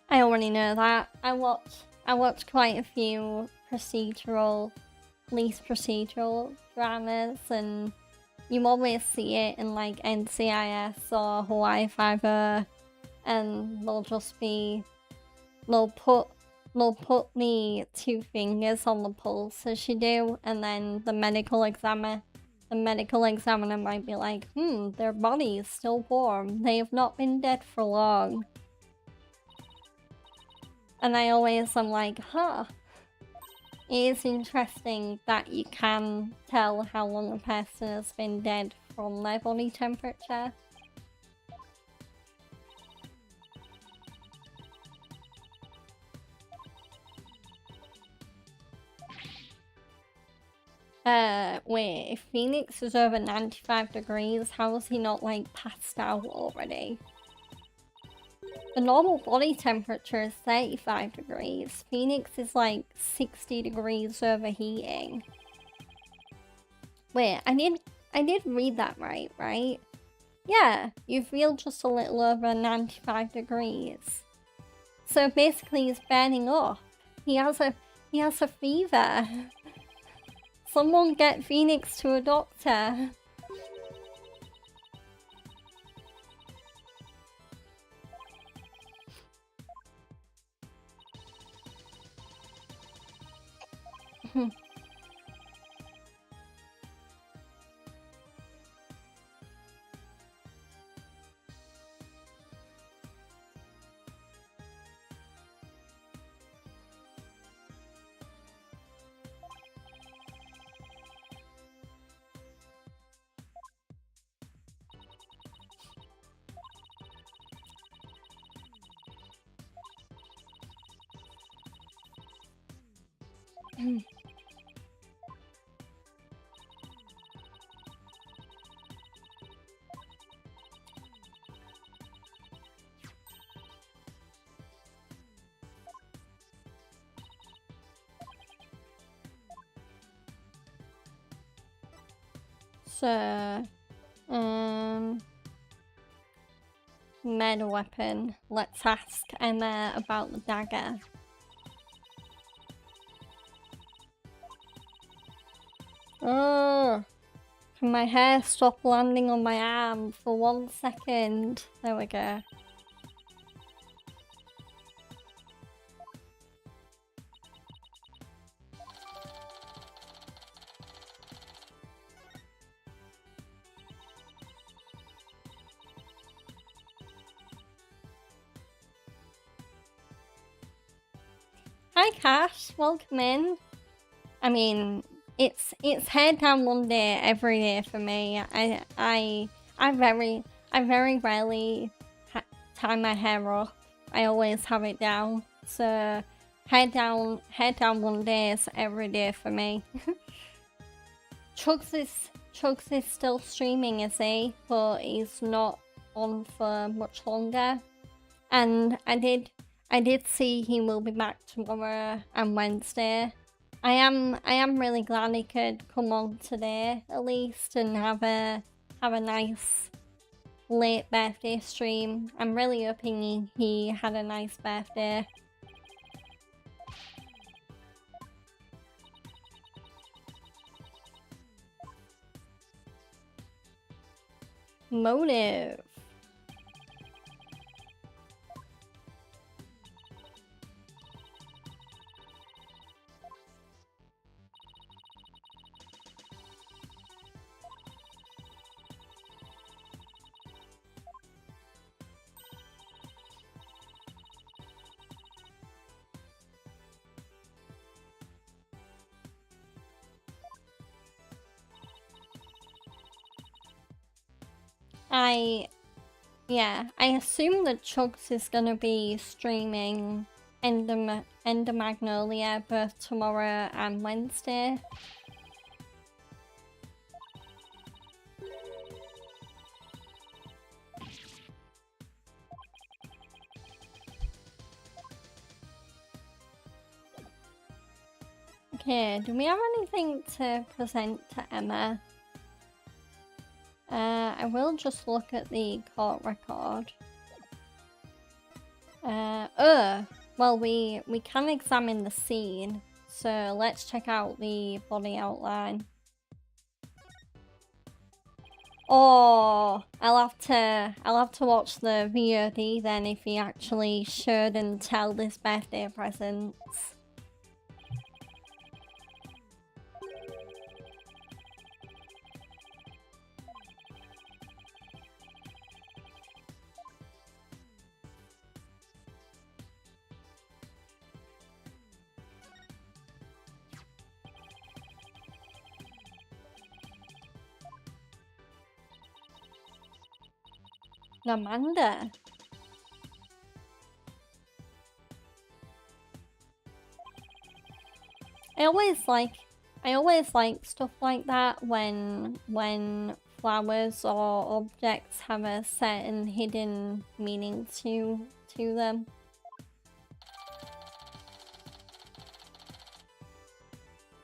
I already know that. I watch quite a few police procedural dramas, and you always see it in like NCIS or Hawaii Five-O, and they'll put the two fingers on the pulse as you do, and then the medical examiner might be like, their body is still warm. They have not been dead for long. And I always am like, it is interesting that you can tell how long a person has been dead from their body temperature. Wait, if Phoenix is over 95 degrees, how is he not like passed out already? The normal body temperature is 35 degrees. Phoenix is like 60 degrees overheating. Wait, I did read that right? Yeah, you feel just a little over 95 degrees. So basically he's burning up. He has a fever. Someone get Phoenix to a doctor. So, meta weapon. Let's ask Emma about the dagger. Oh, can my hair stop landing on my arm for 1 second? There we go. Hi Cash, welcome in. I mean, it's hair down one day every day for me. I very rarely tie my hair up. I always have it down. So hair down one day is every day for me. Chugs is still streaming, is he? But he's not on for much longer. And I did see he will be back tomorrow and Wednesday. I am really glad he could come on today at least and have a nice late birthday stream. I'm really hoping he had a nice birthday. Motive. Yeah, I assume that Chugs is gonna be streaming Ender Magnolia both tomorrow and Wednesday. Okay, do we have anything to present to Emma? I will just look at the court record. Well, we can examine the scene, so let's check out the body outline. Oh, I'll have to watch the VOD then if he actually showed and tell this birthday presents. Amanda. I always like stuff like that when flowers or objects have a certain hidden meaning to them.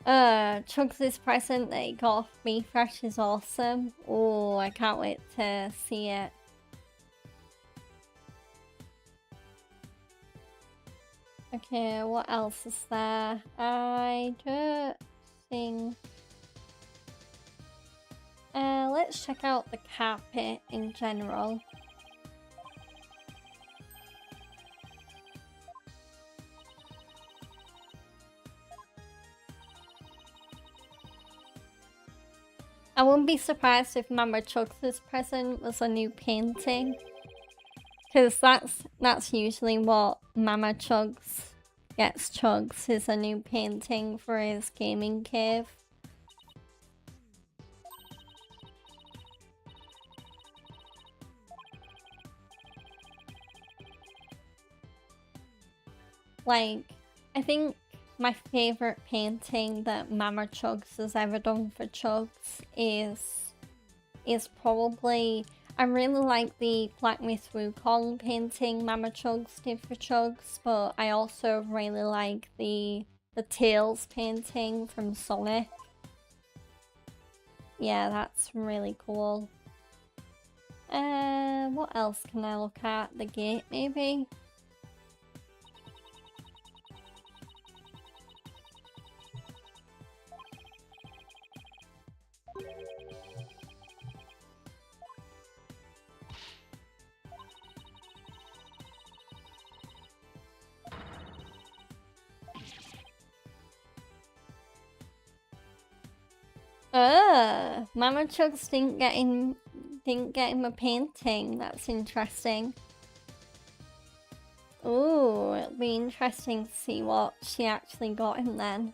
Chugs' present that he got off Me Fresh is awesome. Oh, I can't wait to see it. Okay, what else is there? I don't think... let's check out the carpet in general. I wouldn't be surprised if Mama Chugs' present was a new painting. Because that's usually what Mama Chugs gets Chugs, is a new painting for his gaming cave. Like, I think my favourite painting that Mama Chugs has ever done for Chugs is probably... I really like the Black Myth Wukong painting Mama Chugs did for Chugs, but I also really like the Tails painting from Sonic. Yeah, that's really cool. What else can I look at? The gate, maybe? Mama Chugs didn't get him a painting. That's interesting. Ooh, it'll be interesting to see what she actually got him then.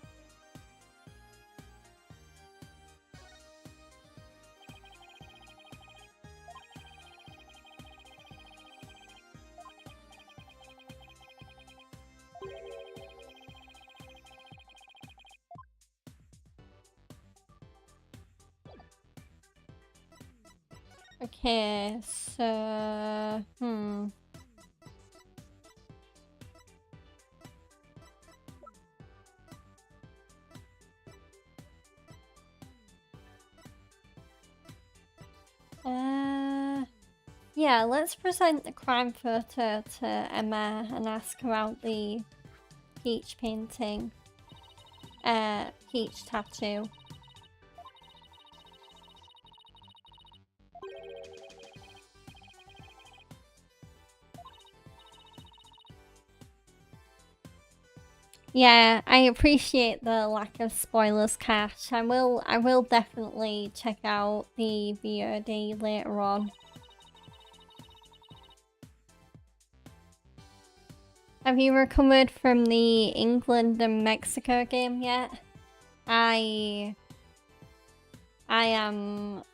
Okay, so... Yeah, let's present the crime photo to Emma and ask about the Peach painting. Peach tattoo. Yeah, I appreciate the lack of spoilers, Cash. I will definitely check out the VOD later on. Have you recovered from the England and Mexico game yet? I am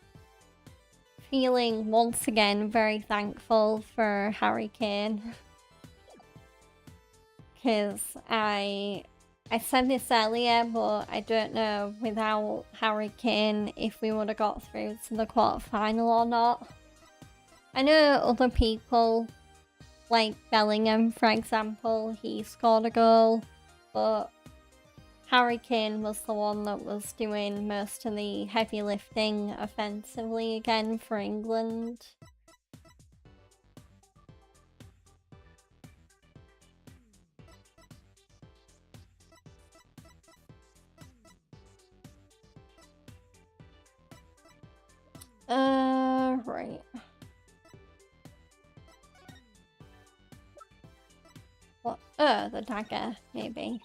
feeling once again very thankful for Harry Kane. Because I said this earlier, but I don't know without Harry Kane if we would have got through to the quarterfinal or not. I know other people, like Bellingham for example, he scored a goal, but Harry Kane was the one that was doing most of the heavy lifting offensively again for England. Right. What? The dagger, maybe.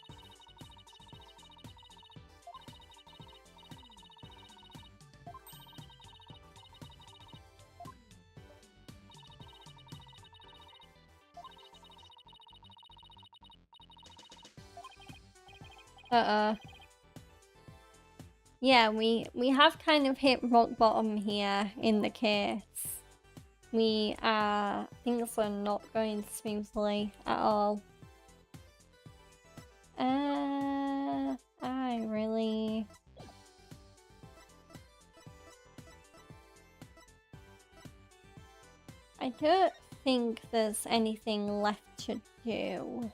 Yeah, we have kind of hit rock bottom here in the case. Things are not going smoothly at all. I don't think there's anything left to do.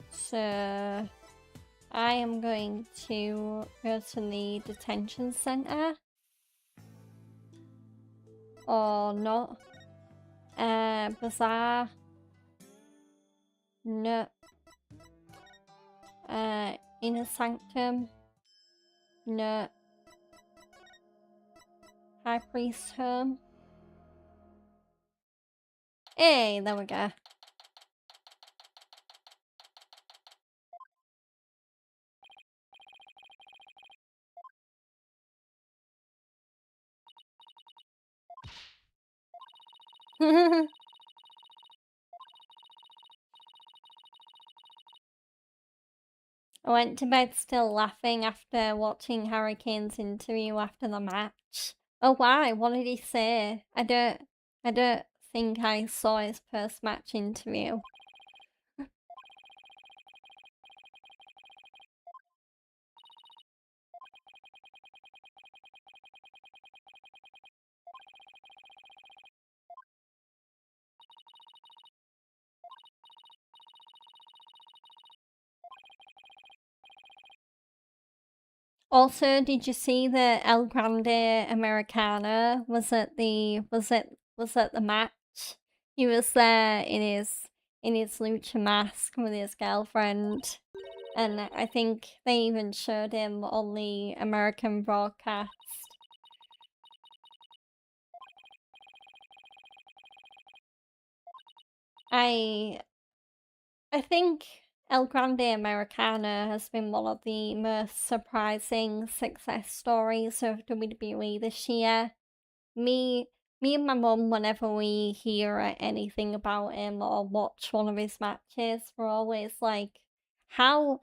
So I am going to go to the detention center. Or not. Bazaar. No. Inner Sanctum. No. High Priest Home. Hey, there we go. I went to bed still laughing after watching Harry Kane's interview after the match. Oh, why? What did he say? I don't think I saw his post-match interview. Also, did you see that El Grande Americano was at the match? He was there in his lucha mask with his girlfriend, and I think they even showed him on the American broadcast. I think El Grande Americano has been one of the most surprising success stories of WWE this year. Me and my mum, whenever we hear anything about him or watch one of his matches, we're always like, how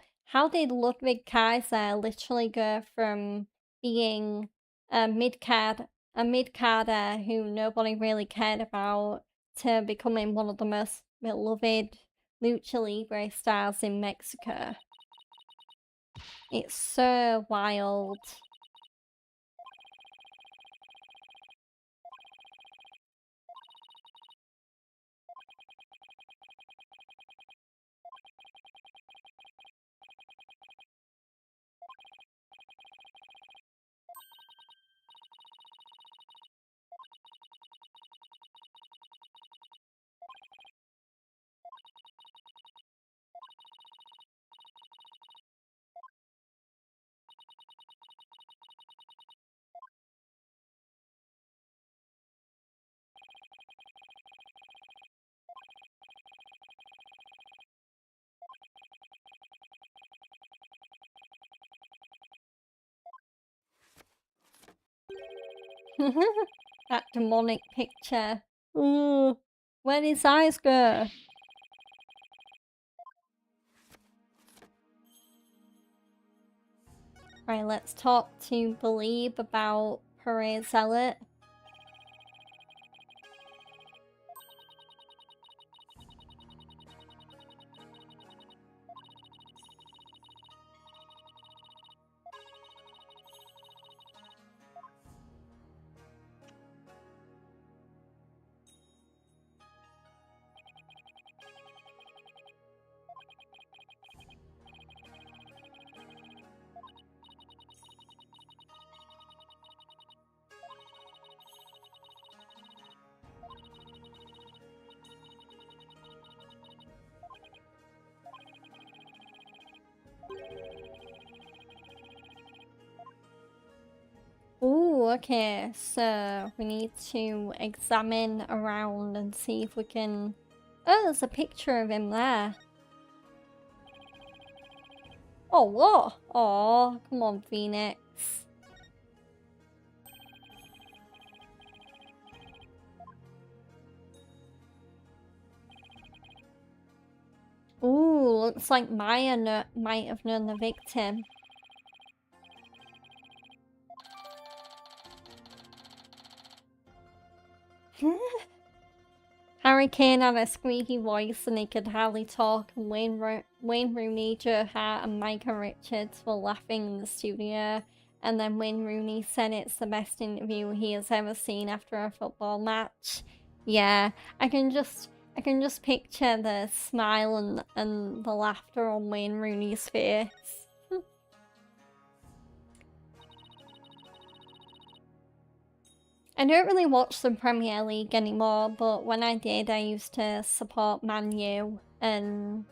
did Ludwig Kaiser literally go from being a mid-carder who nobody really cared about to becoming one of the most beloved lucha libre stars in Mexico? It's so wild. That demonic picture. Ooh, where'd his eyes go? Right, let's talk to Believe about Perez Zealot. Okay, so we need to examine around and see if we can... Oh, there's a picture of him there. Oh, what? Oh, come on, Phoenix. Ooh, looks like Maya might have known the victim. Harry Kane had a squeaky voice and he could hardly talk, and Wayne Rooney, Joe Hart and Micah Richards were laughing in the studio, and then Wayne Rooney said it's the best interview he has ever seen after a football match. Yeah, I can just picture the smile and the laughter on Wayne Rooney's face. I don't really watch the Premier League anymore, but when I did, I used to support Man U, and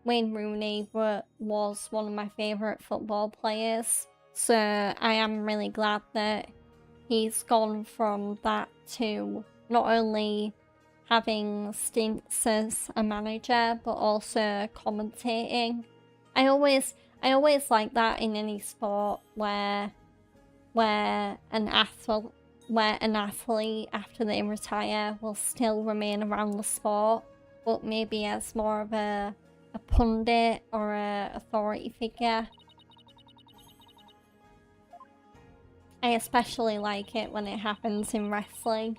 Wayne Rooney was one of my favourite football players. So I am really glad that he's gone from that to not only having stints as a manager, but also commentating. I always like that in any sport where an athlete after they retire will still remain around the sport, but maybe as more of a pundit or a authority figure. I especially like it when it happens in wrestling.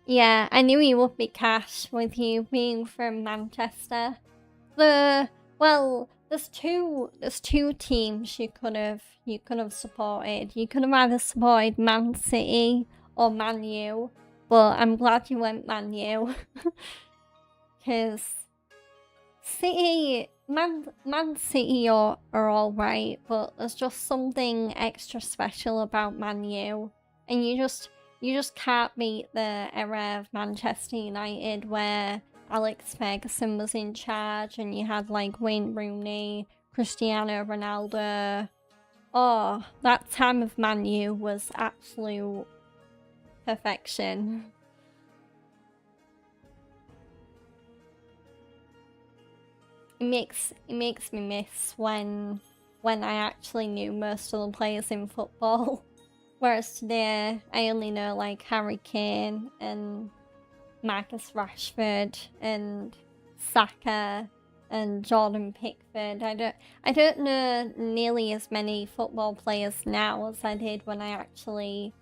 Yeah, I knew he would be Cash with you being from Manchester. Well, there's two teams you could have supported. You could have either supported Man City or Man U, but I'm glad you went Man U. Cause Man City are alright, but there's just something extra special about Man U, and you just can't beat the era of Manchester United where Alex Ferguson was in charge and you had like Wayne Rooney, Cristiano Ronaldo. Oh, that time of Man U was absolute perfection. It makes me miss when I actually knew most of the players in football. Whereas today, I only know like Harry Kane and Marcus Rashford and Saka and Jordan Pickford. I don't know nearly as many football players now as I did when I actually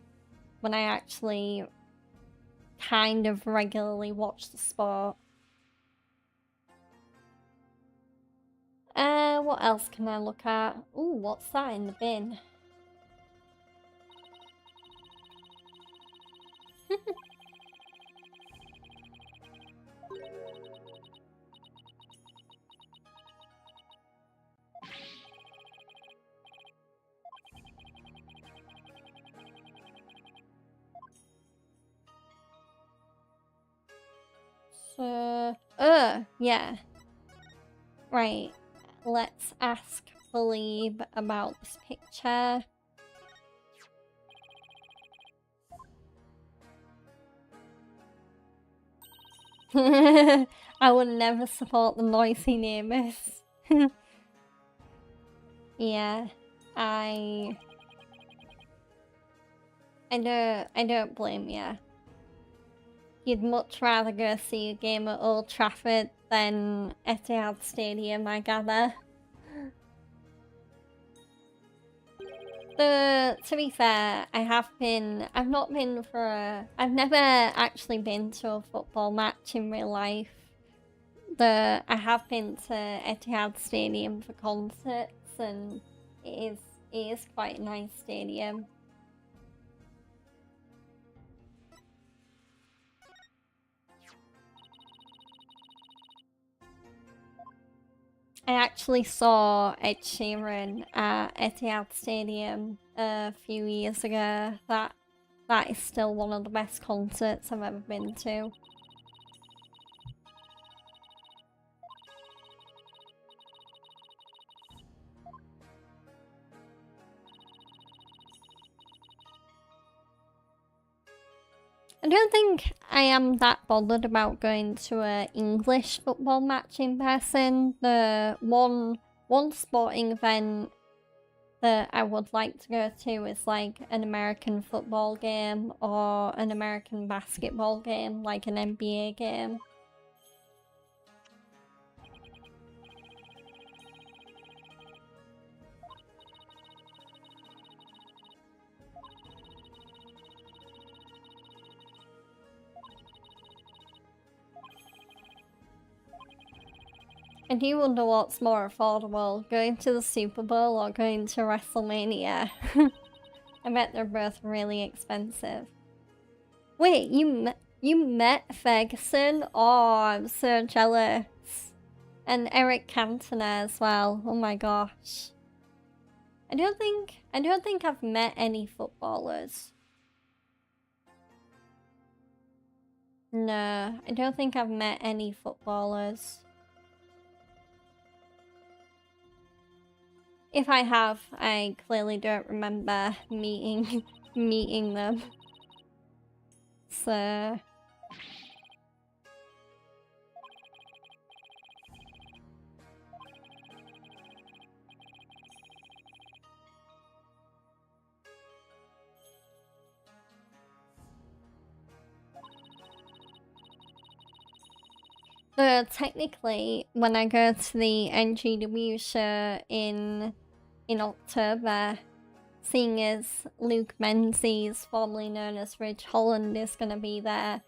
kind of regularly watched the sport. What else can I look at? Ooh, what's that in the bin? So, yeah. Right. Let's ask Believe about this picture. I would never support the noisy neighbours. Yeah, I don't blame you. You'd much rather go see a game at Old Trafford than Etihad Stadium, I gather. To be fair, I've never actually been to a football match in real life. I have been to Etihad Stadium for concerts, and it is quite a nice stadium. I actually saw Ed Sheeran at Etihad Stadium a few years ago. That that is still one of the best concerts I've ever been to. I don't think I am that bothered about going to a English football match in person. The one sporting event that I would like to go to is like an American football game or an American basketball game, like an NBA game. I do wonder what's more affordable, going to the Super Bowl or going to WrestleMania. I bet they're both really expensive. Wait, you met Ferguson? Oh, I'm so jealous. And Eric Cantona as well. Oh my gosh. I don't think I've met any footballers. No, I don't think I've met any footballers. If I have, I clearly don't remember meeting them. So technically, when I go to the NGW show in October, seeing as Luke Menzies, formerly known as Ridge Holland, is gonna be there,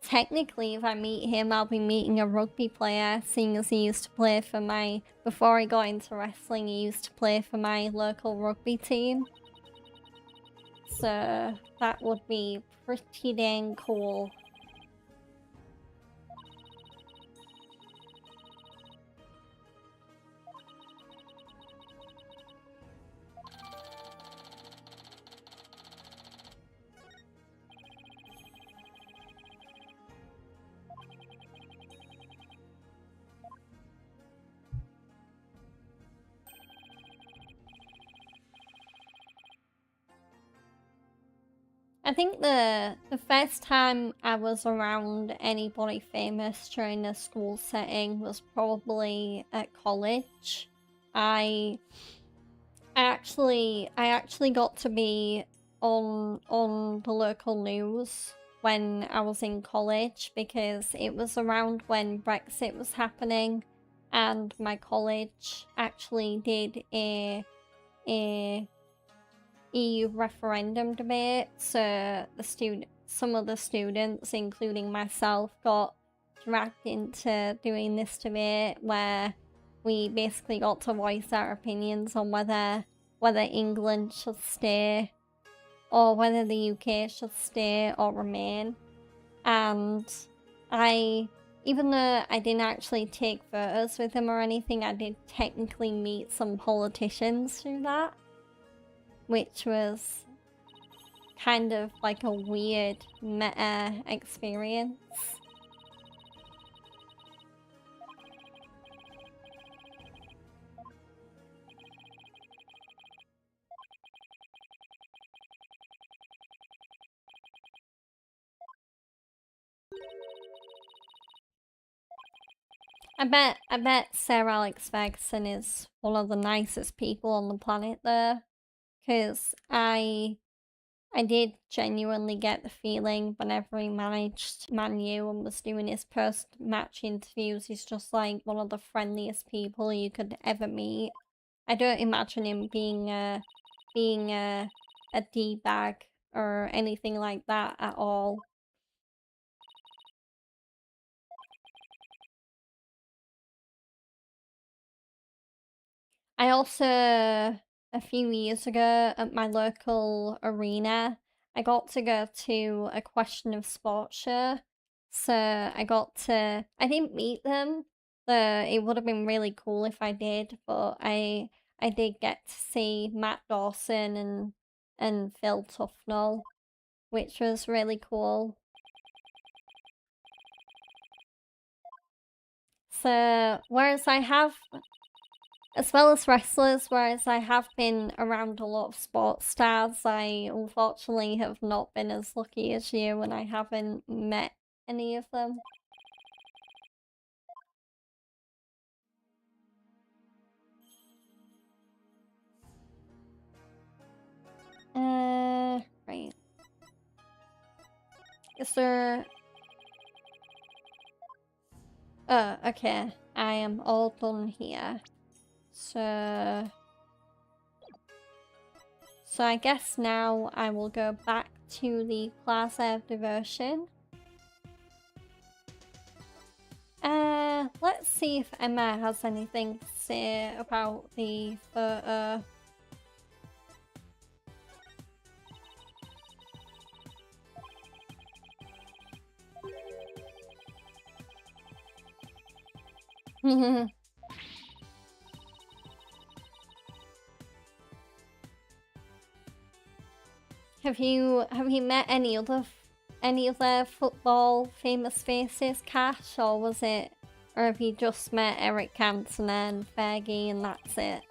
technically if I meet him, I'll be meeting a rugby player, seeing as he used to play for before he got into wrestling, he used to play for my local rugby team. So that would be pretty dang cool. I think the first time I was around anybody famous during a school setting was probably at college. I actually got to be on the local news when I was in college because it was around when Brexit was happening, and my college actually did a EU referendum debate, so some of the students, including myself, got dragged into doing this debate where we basically got to voice our opinions on whether England should stay or whether the UK should stay or remain. And even though I didn't actually take photos with them or anything, I did technically meet some politicians through that, which was kind of like a weird meta experience. I bet Sir Alex Ferguson is one of the nicest people on the planet there, because I did genuinely get the feeling whenever he managed Man U and was doing his post-match interviews, he's just like one of the friendliest people you could ever meet. I don't imagine him being a D-bag or anything like that at all. I also, a few years ago at my local arena, I got to go to a Question of Sport show. So I didn't meet them, though it would have been really cool if I did, but I did get to see Matt Dawson and Phil Tufnell. which was really cool. So, whereas I have, as well as wrestlers, whereas I have been around a lot of sports stars, I unfortunately have not been as lucky as you, and I haven't met any of them. Right. Is there... Oh, okay. I am all done here. So... So I guess now I will go back to the Plaza of Devotion. Let's see if Emma has anything to say about the photo. Have you met any other football famous faces, Cash, or was it, or have you just met Eric Cantona and Fergie and that's it?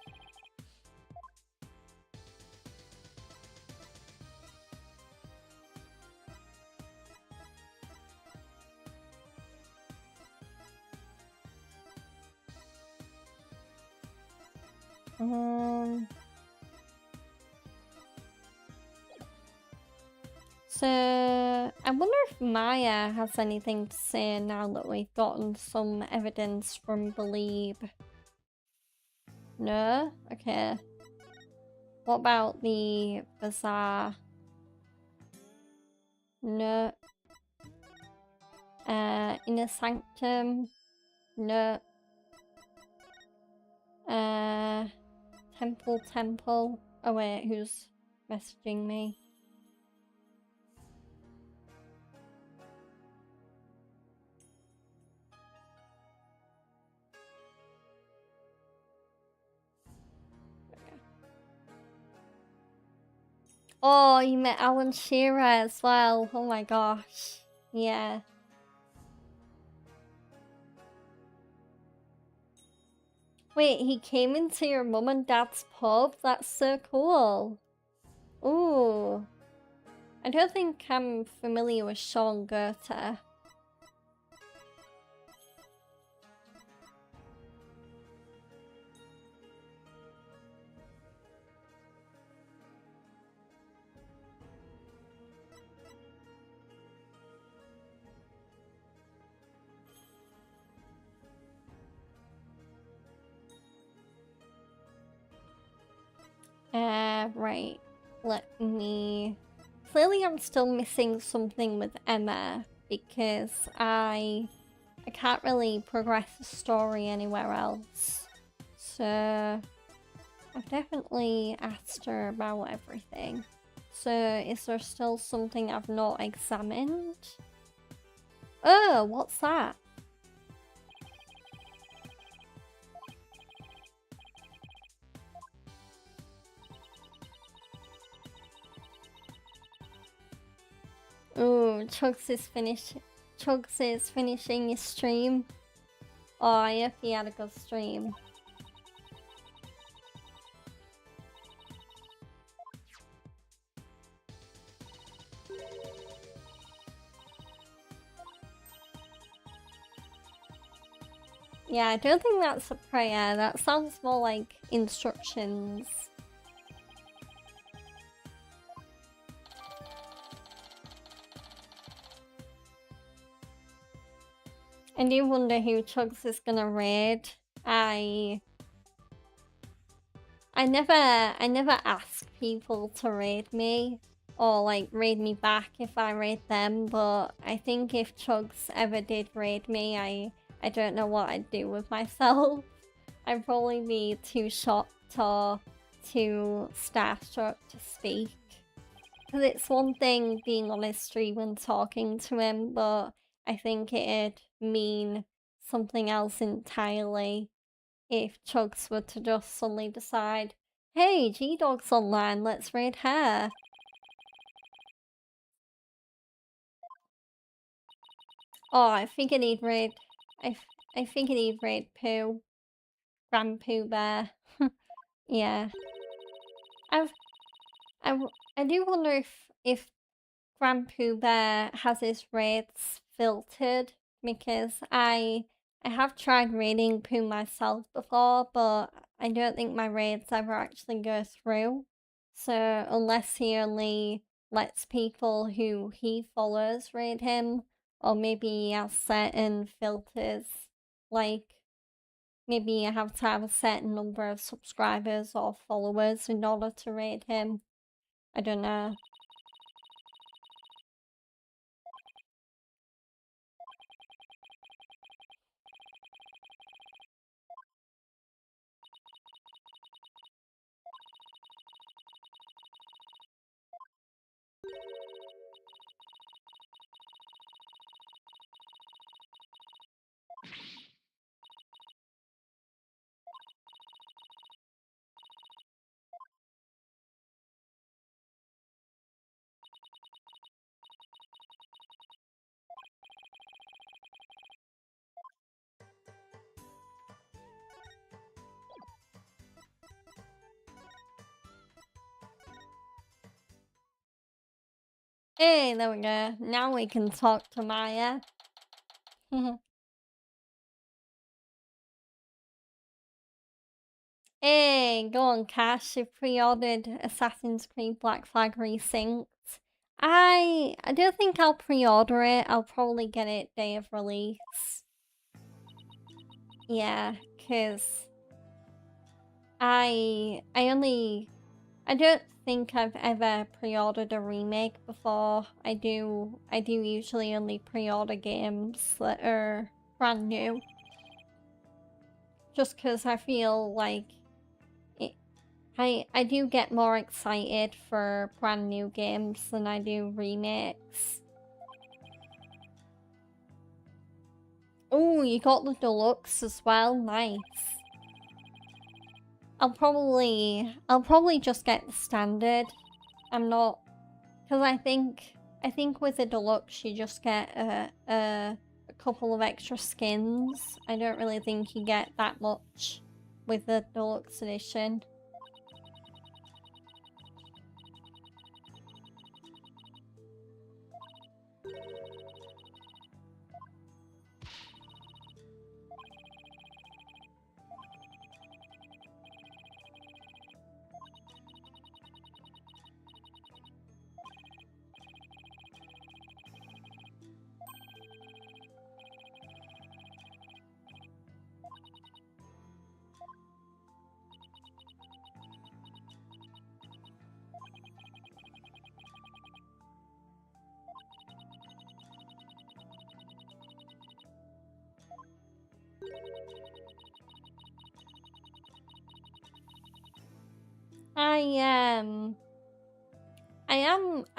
So I wonder if Maya has anything to say now that we've gotten some evidence from Believe. No? Okay. What about the Bazaar? No. Inner Sanctum? No. Temple. Oh wait, who's messaging me? Oh, you met Alan Shearer as well. Oh my gosh. Yeah. Wait, he came into your mum and dad's pub? That's so cool. Ooh. I don't think I'm familiar with Sean Goethe. Right. Let me... Clearly I'm still missing something with Emma because I can't really progress the story anywhere else. So I've definitely asked her about everything. So is there still something I've not examined? Oh, what's that? Ooh, Chugs is finishing his stream. Oh, I hope he had a good stream. Yeah, I don't think that's a prayer. That sounds more like instructions. I do wonder who Chugs is gonna raid. I never ask people to raid me or like raid me back if I raid them, but I think if Chugs ever did raid me, I don't know what I'd do with myself. I'd probably be too shocked or too starstruck to speak. Because it's one thing being on his stream and talking to him, but I think it'd mean something else entirely if Chugs were to just suddenly decide, hey, G-Dog's online, let's raid her. Oh, I figured he'd raid. I figured he'd raid Pooh. Grand Pooh Bear. Yeah. I've I do wonder if Grand Pooh Bear has his raids filtered, because I have tried raiding Pooh myself before, but I don't think my raids ever actually go through. So unless he only lets people who he follows raid him, or maybe he has certain filters, like maybe you have to have a certain number of subscribers or followers in order to raid him. I don't know. Hey, there we go. Now we can talk to Maya. Hey, go on, Cash. You pre-ordered Assassin's Creed Black Flag Resynced. I don't think I'll pre-order it. I'll probably get it day of release. Yeah, cause I don't think I've ever pre-ordered a remake before. I do usually only pre-order games that are brand new. Just cause I feel like I do get more excited for brand new games than I do remakes. Oh, you got the deluxe as well. Nice. I'll probably just get the standard. I'm not, because I think with the deluxe you just get a couple of extra skins. I don't really think you get that much with the deluxe edition.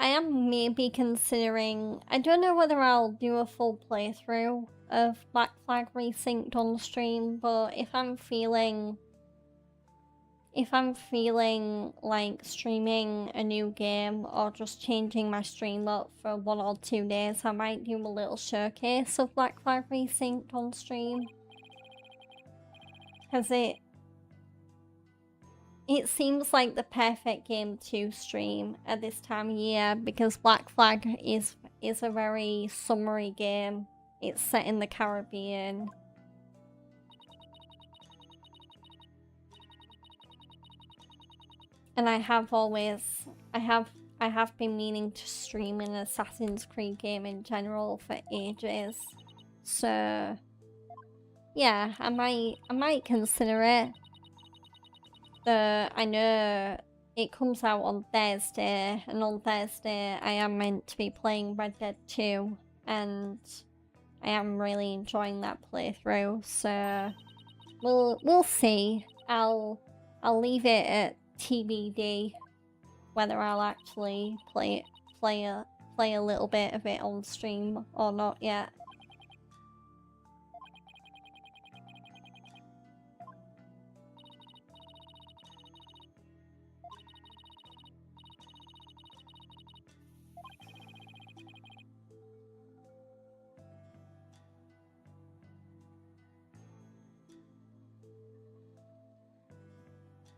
I am maybe considering, I don't know whether I'll do a full playthrough of Black Flag Resynced on stream, but if I'm feeling like streaming a new game or just changing my stream up for 1 or 2 days, I might do a little showcase of Black Flag Resynced on stream. Because it seems like the perfect game to stream at this time of year, because Black Flag is a very summery game. It's set in the Caribbean. And I have been meaning to stream an Assassin's Creed game in general for ages. So yeah, I might consider it. I know it comes out on Thursday, and on Thursday I am meant to be playing Red Dead 2, and I am really enjoying that playthrough, so we'll see. I'll leave it at TBD whether I'll actually play a little bit of it on stream or not yet.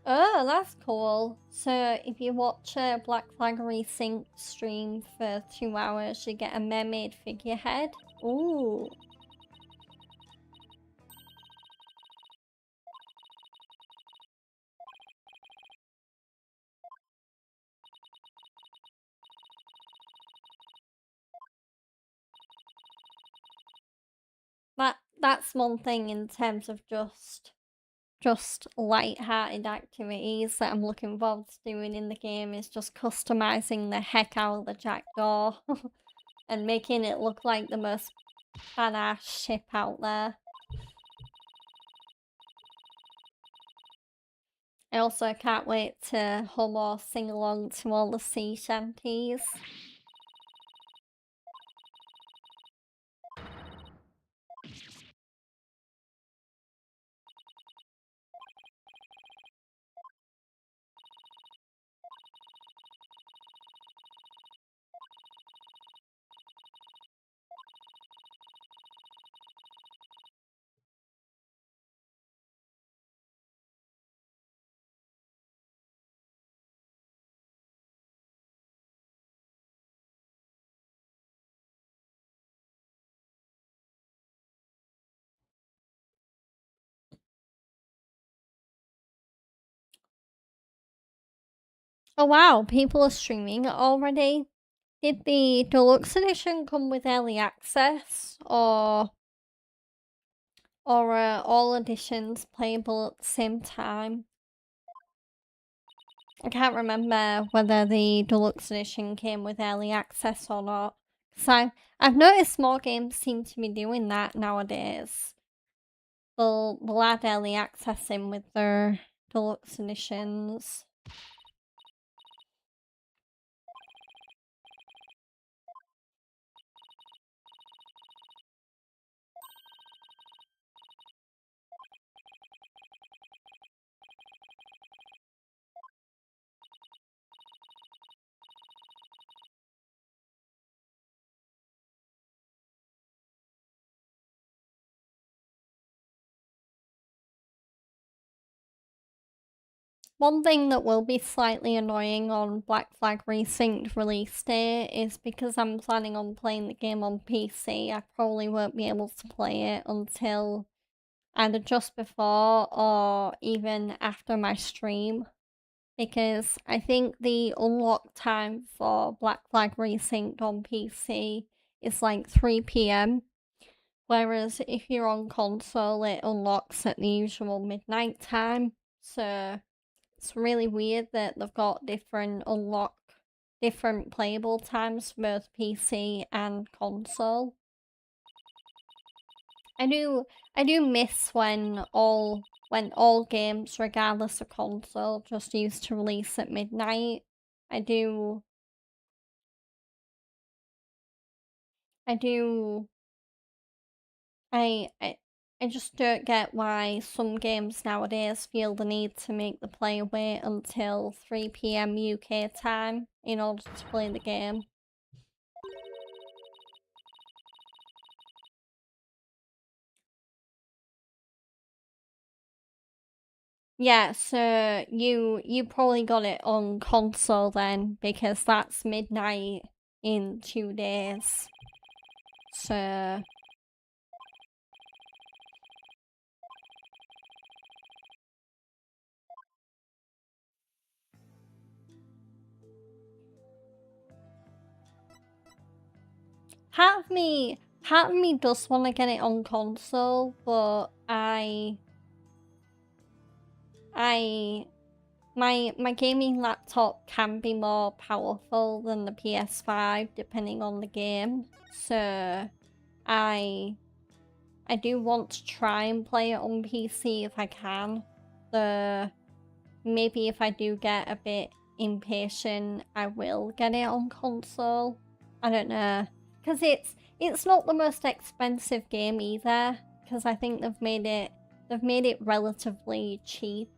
Oh, that's cool. So if you watch a Black Flag Resync stream for 2 hours, you get a mermaid figurehead. Ooh. That's one thing in terms of just light-hearted activities that I'm looking forward to doing in the game is just customizing the heck out of the Jackdaw and making it look like the most badass ship out there. I also can't wait to hum or sing along to all the sea shanties. Oh wow, people are streaming it already. Did the deluxe edition come with early access, or are all editions playable at the same time? I can't remember whether the deluxe edition came with early access or not. So I've noticed more games seem to be doing that nowadays. They'll add early access in with their deluxe editions. One thing that will be slightly annoying on Black Flag Resynced release day is because I'm planning on playing the game on PC, I probably won't be able to play it until either just before or even after my stream. Because I think the unlock time for Black Flag Resynced on PC is like 3 PM. Whereas if you're on console, it unlocks at the usual midnight time. So it's really weird that they've got different playable times for both PC and console. I do miss when all games, regardless of console, just used to release at midnight. I I just don't get why some games nowadays feel the need to make the player wait until 3 PM UK time in order to play the game. Yeah, so you probably got it on console then, because that's midnight in 2 days. So part of me does want to get it on console, but my gaming laptop can be more powerful than the PS5 depending on the game. So I do want to try and play it on PC if I can. Maybe if I do get a bit impatient, I will get it on console. I don't know, because it's not the most expensive game either. Because I think they've made it relatively cheap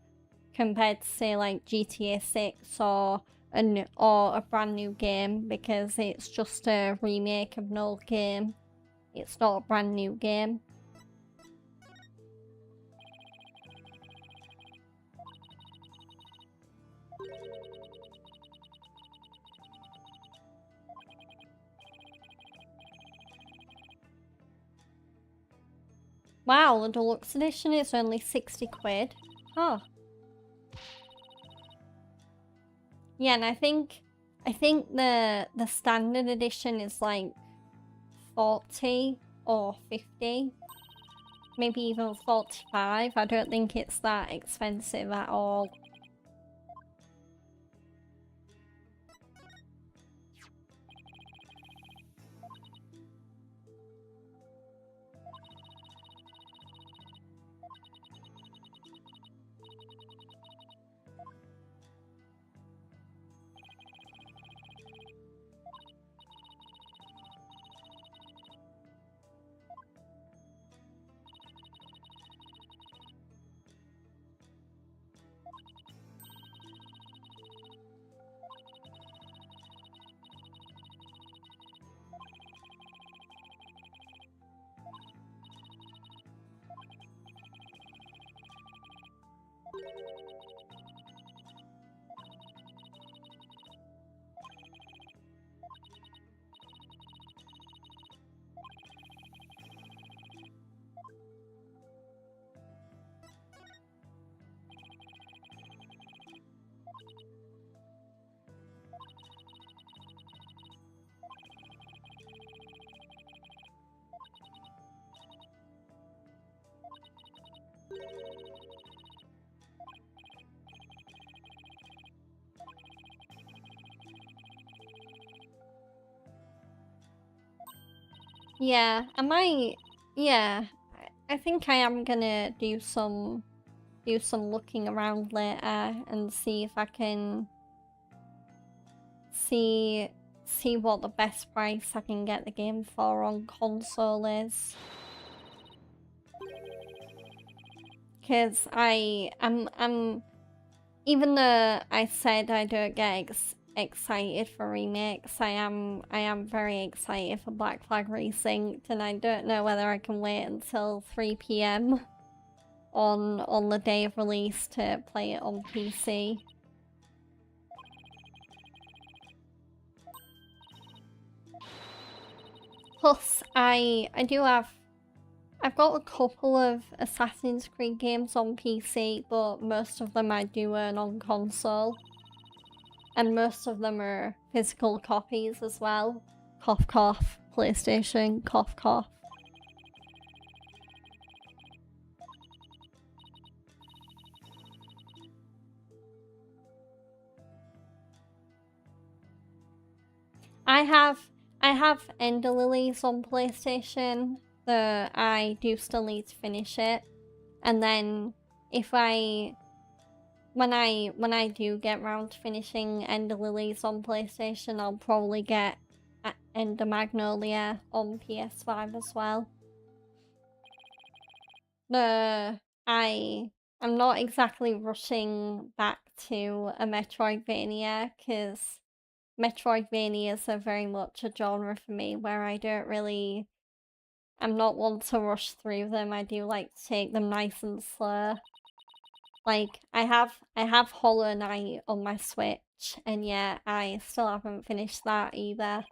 compared to say like GTA 6 or a brand new game, because it's just a remake of an old game. It's not a brand new game. Wow, the deluxe edition is only 60 quid. Huh. Yeah, and I think the standard edition is like 40 or 50. Maybe even 45. I don't think it's that expensive at all. Yeah, yeah, I think I am gonna do some looking around later and see if I can see what the best price I can get the game for on console is. Because I'm even though I said I don't get excited for remakes, I am very excited for Black Flag Resynced, and I don't know whether I can wait until 3 PM on the day of release to play it on PC. Plus, I've got a couple of Assassin's Creed games on PC, but most of them I do own on console. And most of them are physical copies as well. Cough cough, PlayStation, cough cough. I have Ender Lilies on PlayStation, though I do still need to finish it. And then when I do get round to finishing Ender Lilies on PlayStation, I'll probably get Ender Magnolia on PS5 as well. I'm not exactly rushing back to a Metroidvania, because Metroidvanias are very much a genre for me where I'm not one to rush through them. I do like to take them nice and slow. Like, I have Hollow Knight on my Switch, and yeah, I still haven't finished that either.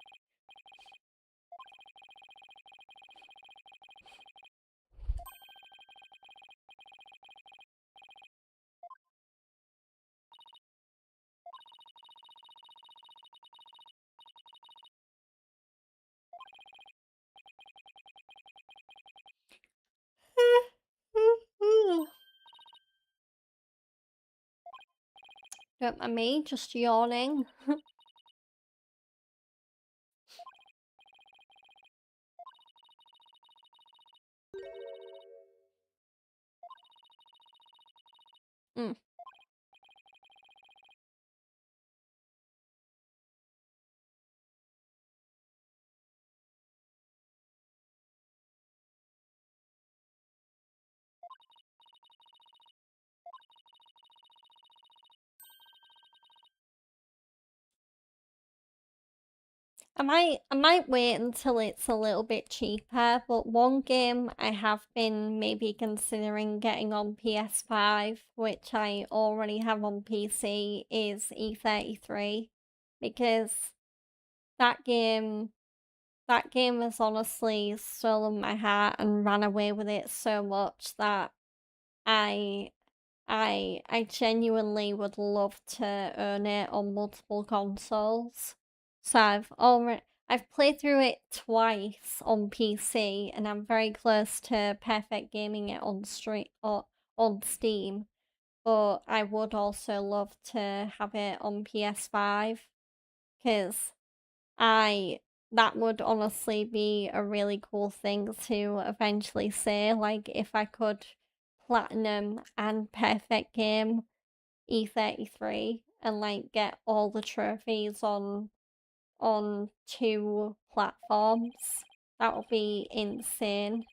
Don't mind me, just yawning. Mm. I might wait until it's a little bit cheaper, but one game I have been maybe considering getting on PS5, which I already have on PC, is E33, because that game that game has honestly stolen my heart and ran away with it so much that I I genuinely would love to own it on multiple consoles. So I've played through it twice on PC, and I'm very close to perfect gaming it on on Steam. But I would also love to have it on PS5 because I that would honestly be a really cool thing to eventually say. Like if I could platinum and perfect game E33 and like get all the trophies on 2 platforms, that would be insane.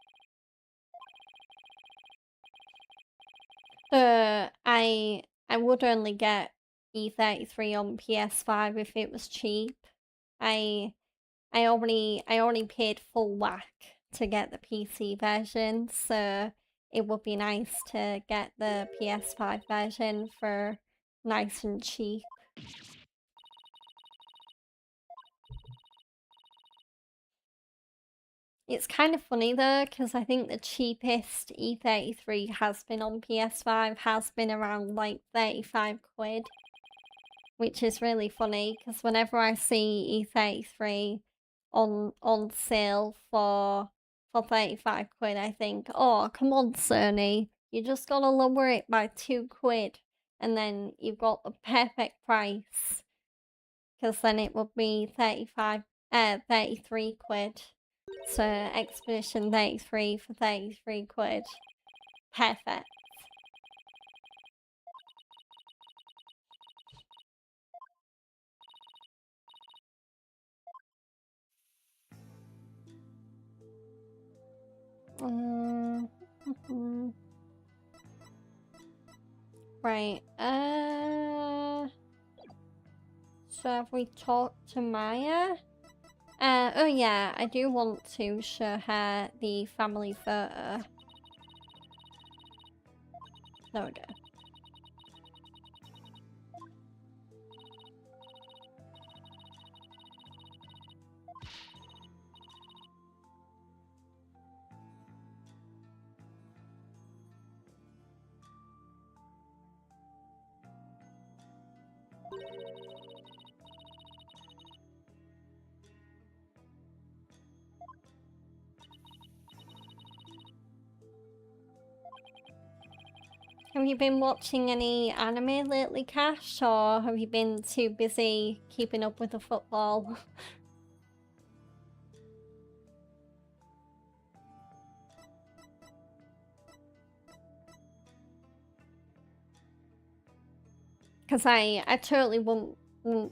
I would only get E33 on PS5 if it was cheap. I I already paid full whack to get the PC version, so it would be nice to get the PS5 version for nice and cheap. It's kind of funny though, because I think the cheapest E33 has been on PS5 has been around like 35 quid, which is really funny because whenever I see E33 on sale for 35 quid, I think, oh come on Sony, you just gotta lower it by 2 quid and then you've got the perfect price, because then it would be 33 quid. So Expedition 33 for 33 quid. Perfect. Right. So have we talked to Maya? Oh yeah, I do want to show her the family photo. There we go. Have you been watching any anime lately, Cash, or have you been too busy keeping up with the football? Because I totally wouldn't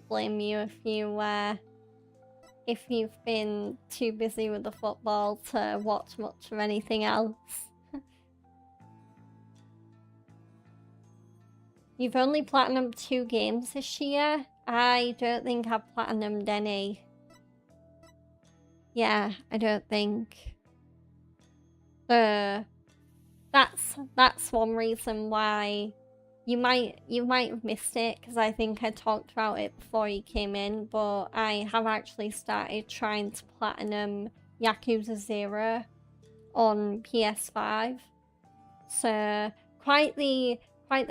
blame you if you've been too busy with the football to watch much of anything else. You've only platinumed 2 games this year? I don't think I've platinumed any. Yeah, I don't think. That's one reason why you might have missed it, because I think I talked about it before you came in, but I have actually started trying to platinum Yakuza 0 on PS5. So quite the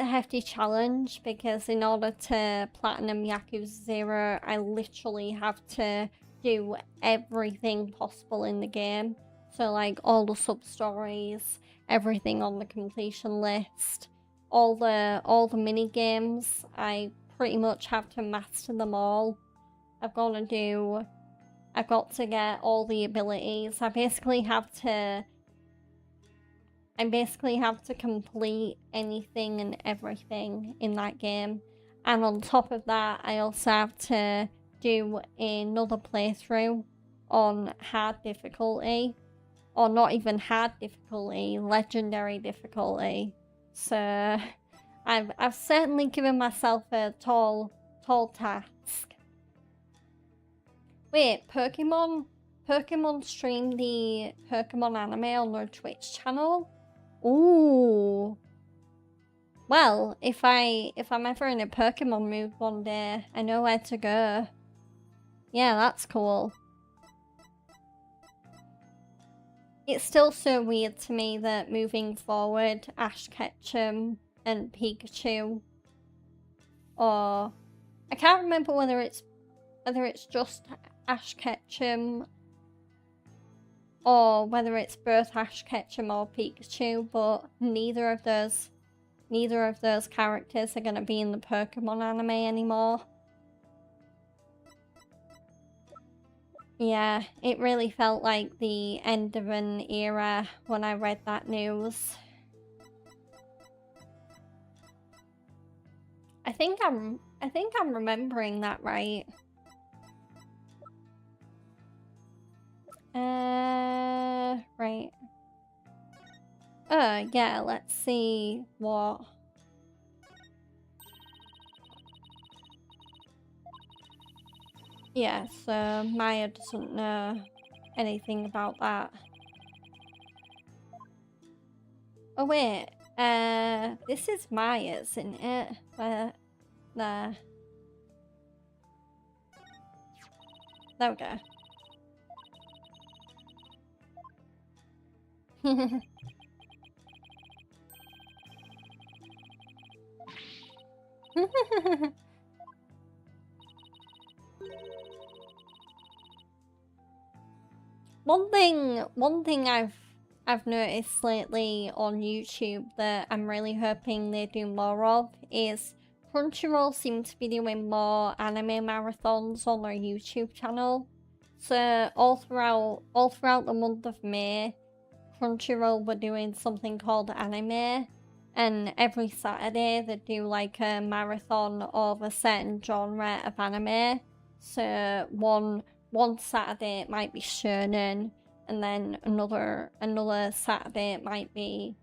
hefty challenge, because in order to platinum Yakuza 0, I literally have to do everything possible in the game. So like all the sub-stories, everything on the completion list, all the mini games, I pretty much have to master them all. I've got to get all the abilities. I basically have to complete anything and everything in that game. And on top of that, I also have to do another playthrough on hard difficulty. Or not even hard difficulty, legendary difficulty. So I've certainly given myself a tall task. Wait, Pokemon stream the Pokemon anime on their Twitch channel? Ooh. Well, if I'm ever in a Pokemon mood one day, I know where to go. Yeah, that's cool. it's still so weird to me that moving forward, Ash Ketchum and Pikachu, or I can't remember whether it's just Ash Ketchum or whether it's both Ash Ketchum or Pikachu, but neither of those characters are going to be in the Pokemon anime anymore. Yeah, it really felt like the end of an era when I read that news. I think I'm remembering that right. Right. Yeah, let's see what. Yeah, so Maya doesn't know anything about that. Oh wait, this is Maya's, isn't it? There we go. One thing I've noticed lately on YouTube that I'm really hoping they do more of is Crunchyroll seem to be doing more anime marathons on their YouTube channel. So all throughout the month of May, Crunchyroll were doing something called anime, and every Saturday they do like a marathon of a certain genre of anime. So one Saturday it might be shonen, and then another Saturday it might be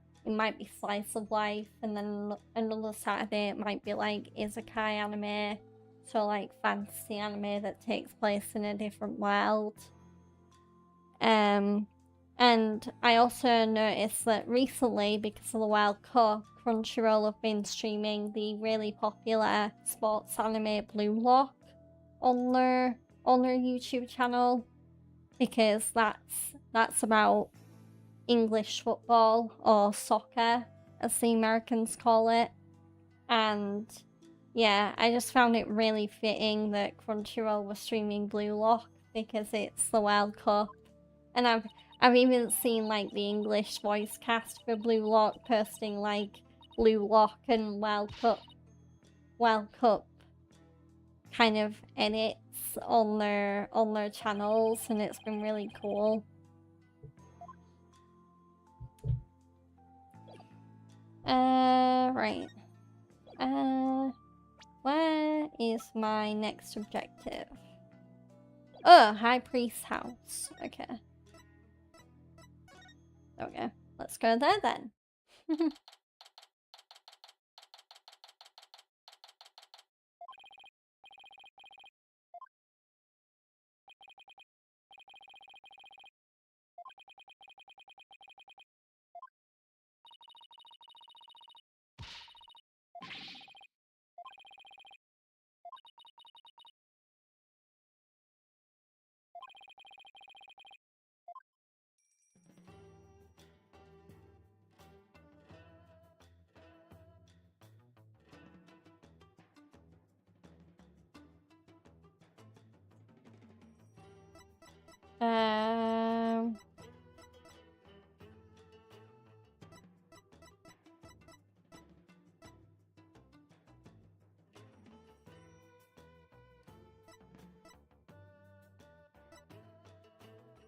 slice of life, and then another Saturday it might be like isekai anime, so like fantasy anime that takes place in a different world. And I also noticed that recently, because of the World Cup, Crunchyroll have been streaming the really popular sports anime Blue Lock on their YouTube channel, because that's about English football, or soccer as the Americans call it. And yeah, I just found it really fitting that Crunchyroll was streaming Blue Lock because it's the World Cup. And I've even seen like the English voice cast for Blue Lock posting like Blue Lock and World Cup kind of edits on their channels, and it's been really cool. Right. Where is my next objective? Oh, High Priest's house. Okay. Okay, let's go there then.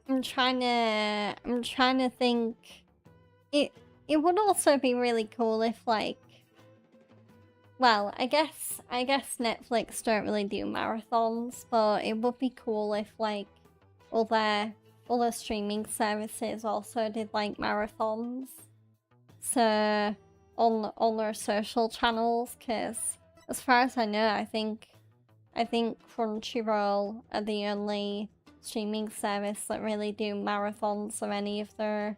I'm trying to think. It would also be really cool if, like, well, I guess Netflix don't really do marathons, but it would be cool if like other streaming services also did like marathons. So on their social channels, because as far as I know, I think Crunchyroll are the only streaming service that really do marathons of any of their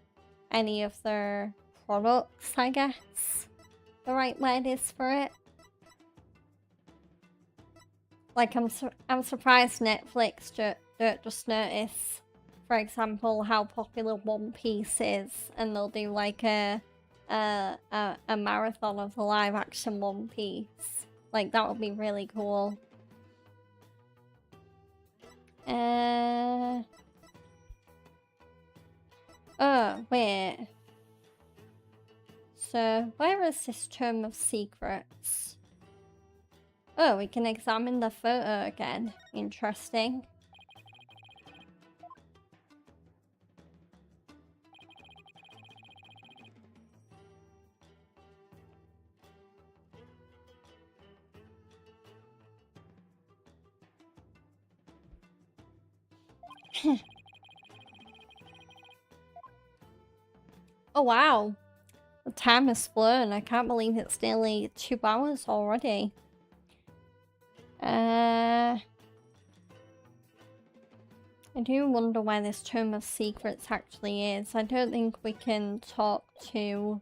products, I guess the right word is for it. Like I'm surprised Netflix don't just notice for example, how popular One Piece is, and they'll do like a marathon of the live action One Piece. Like, that would be really cool. Oh, wait. So, where is this Tomb of Secrets? Oh, we can examine the photo again. Interesting. Oh wow, the time has flown. I can't believe it's nearly 2 hours already. I do wonder where this Tomb of Secrets actually is. I don't think we can talk to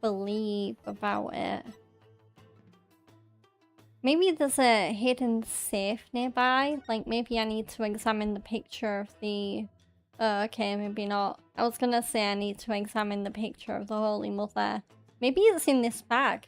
Believe about it. Maybe there's a hidden safe nearby. Like, maybe I need to examine the picture of the... Oh, okay, maybe not. I was gonna say I need to examine the picture of the Holy Mother. Maybe it's in this bag.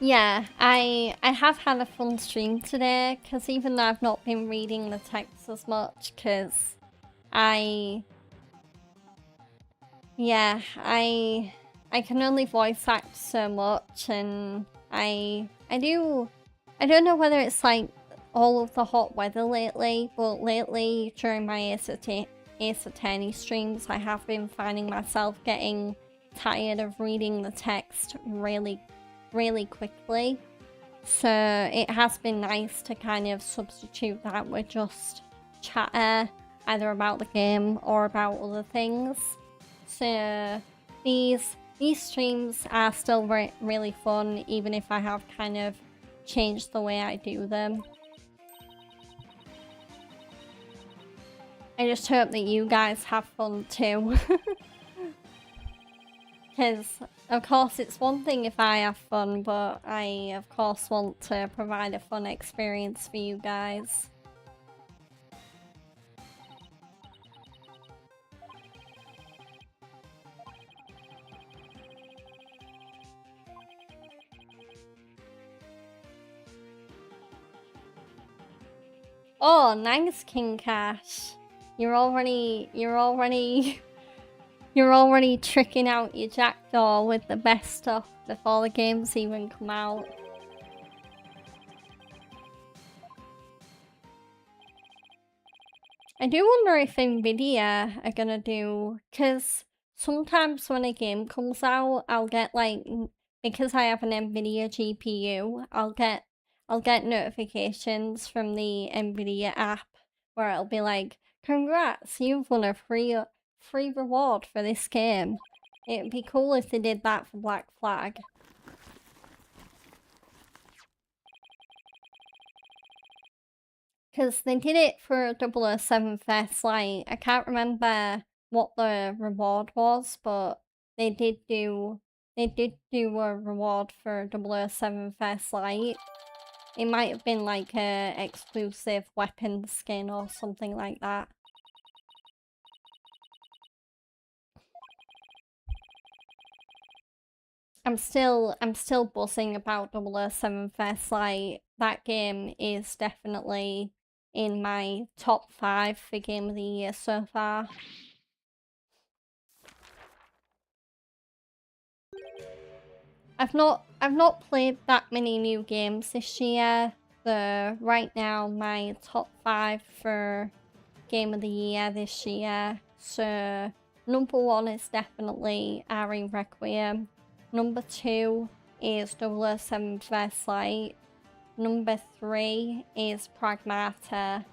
Yeah, I have had a fun stream today, because even though I've not been reading the text as much, because yeah, I can only voice act so much, and I don't know whether it's like all of the hot weather lately, but lately during my Ace Attorney streams, I have been finding myself getting tired of reading the text really quickly. So it has been nice to kind of substitute that with just chatter, either about the game or about other things. So these streams are still really fun, even if I have kind of changed the way I do them. I just hope that you guys have fun too. Because, of course, it's one thing if I have fun, but I, of course, want to provide a fun experience for you guys. Oh, nice, King Cash. You're already tricking out your Jackdaw with the best stuff before the games even come out. I do wonder if Nvidia are gonna do, because sometimes when a game comes out, I'll get like, because I have an Nvidia GPU, I'll get notifications from the Nvidia app where it'll be like, congrats, you've won a free reward for this game. It'd be cool if they did that for Black Flag. Because they did it for 007 First Light. I can't remember what the reward was, but they did do a reward for 007 First Light. It might have been like a exclusive weapon skin or something like that. I'm still buzzing about 007 First Light. That game is definitely in my top 5 for Game of the Year so far. I've not played that many new games this year. So right now my top 5 for Game of the Year this year. So number 1 is definitely RE Requiem. Number 2 is 007 First Light. Number 3 is Pragmata.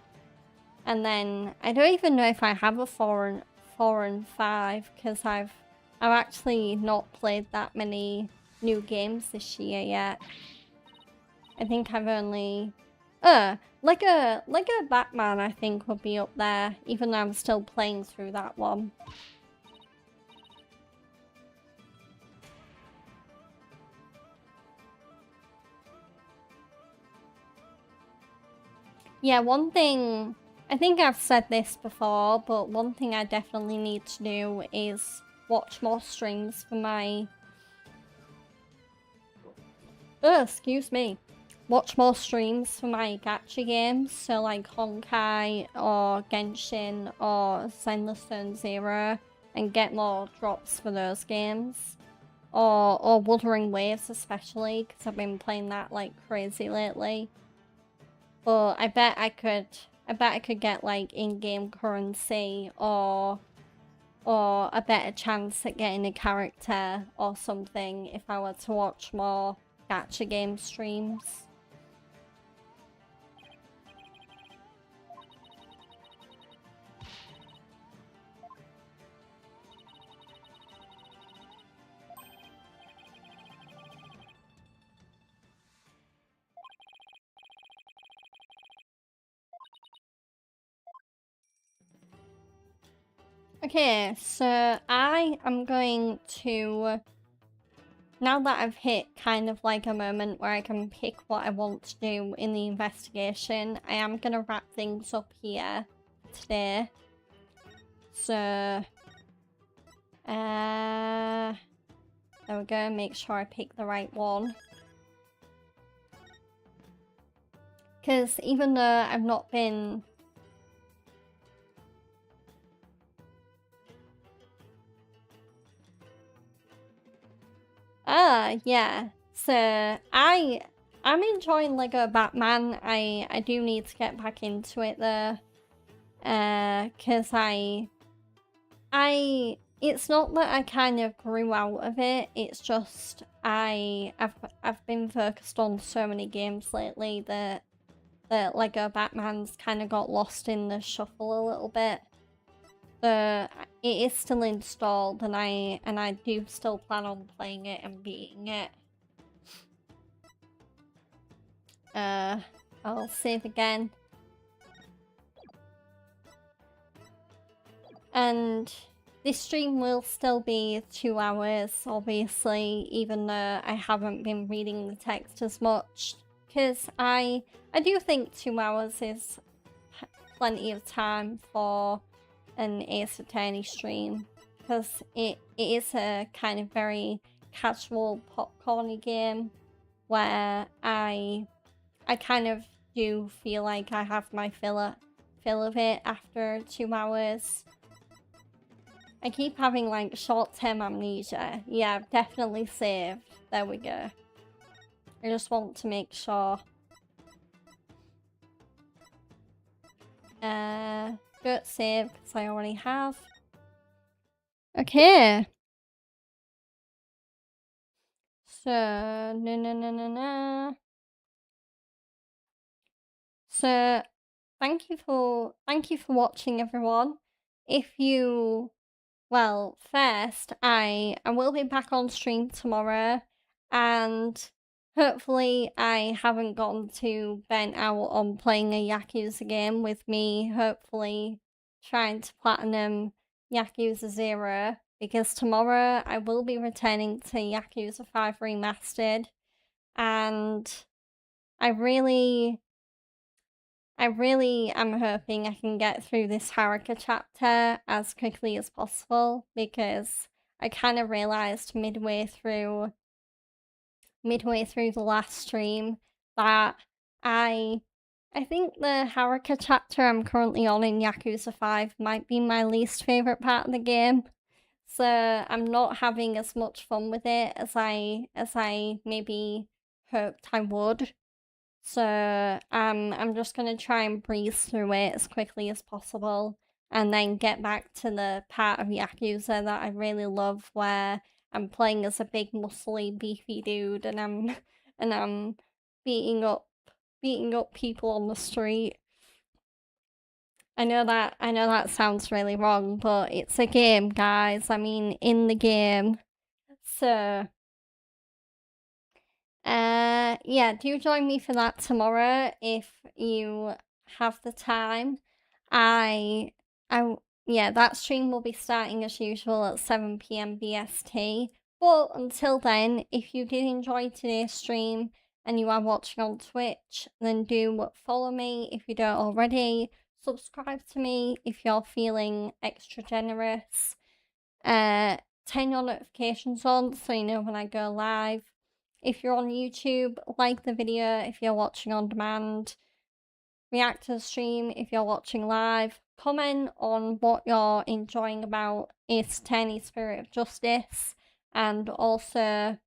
And then I don't even know if I have a 4 and 5, because I've actually not played that many new games this year yet. I think I've only Lego Batman I think would be up there, even though I'm still playing through that one. Yeah, one thing, I think I've said this before, but one thing I definitely need to do is watch more streams for my... excuse me. Watch more streams for my gacha games, so like Honkai or Genshin or Zenless Zone Zero, and get more drops for those games. Or Wuthering Waves especially, because I've been playing that like crazy lately. But I bet I could get like in-game currency or a better chance at getting a character or something if I were to watch more gacha game streams. Okay, so I am going to, now that I've hit kind of like a moment where I can pick what I want to do in the investigation, I am going to wrap things up here today. So, there we go, make sure I pick the right one. Because even though I've not been... yeah. So I'm enjoying Lego Batman. I do need to get back into it though. Cause it's not that I kind of grew out of it, it's just I've been focused on so many games lately that Lego Batman's kind of got lost in the shuffle a little bit. But it is still installed, and I do still plan on playing it and beating it. I'll save again. And this stream will still be 2 hours, obviously, even though I haven't been reading the text as much. Because I do think 2 hours is plenty of time for an Ace Attorney stream, because it is a kind of very casual popcorny game where I kind of do feel like I have my fill of it after 2 hours. I keep having like short-term amnesia. Yeah, I've definitely saved. There we go. I just want to make sure. Don't save because I already have. Okay. So, no. So, thank you for watching, everyone. If you, well, first, I will be back on stream tomorrow, and hopefully I haven't gotten too bent out on playing a Yakuza game with me, hopefully trying to platinum Yakuza 0, because tomorrow I will be returning to Yakuza 5 Remastered, and I really am hoping I can get through this Haruka chapter as quickly as possible, because I kind of realized midway through the last stream that I think the Haruka chapter I'm currently on in Yakuza 5 might be my least favorite part of the game. So I'm not having as much fun with it as I maybe hoped I would. So I'm just gonna try and breeze through it as quickly as possible, and then get back to the part of Yakuza that I really love, where I'm playing as a big muscly beefy dude, and I'm beating up people on the street. I know that sounds really wrong, but it's a game, guys. I mean, in the game. So yeah, do join me for that tomorrow if you have the time. I, yeah, that stream will be starting as usual at 7 p.m. BST. But until then, if you did enjoy today's stream and you are watching on Twitch, then do follow me if you don't already. Subscribe to me if you're feeling extra generous. Turn your notifications on so you know when I go live. If you're on YouTube, like the video if you're watching on demand. React to the stream if you're watching live. Comment on what you're enjoying about Ace Attorney Spirit of Justice. And also,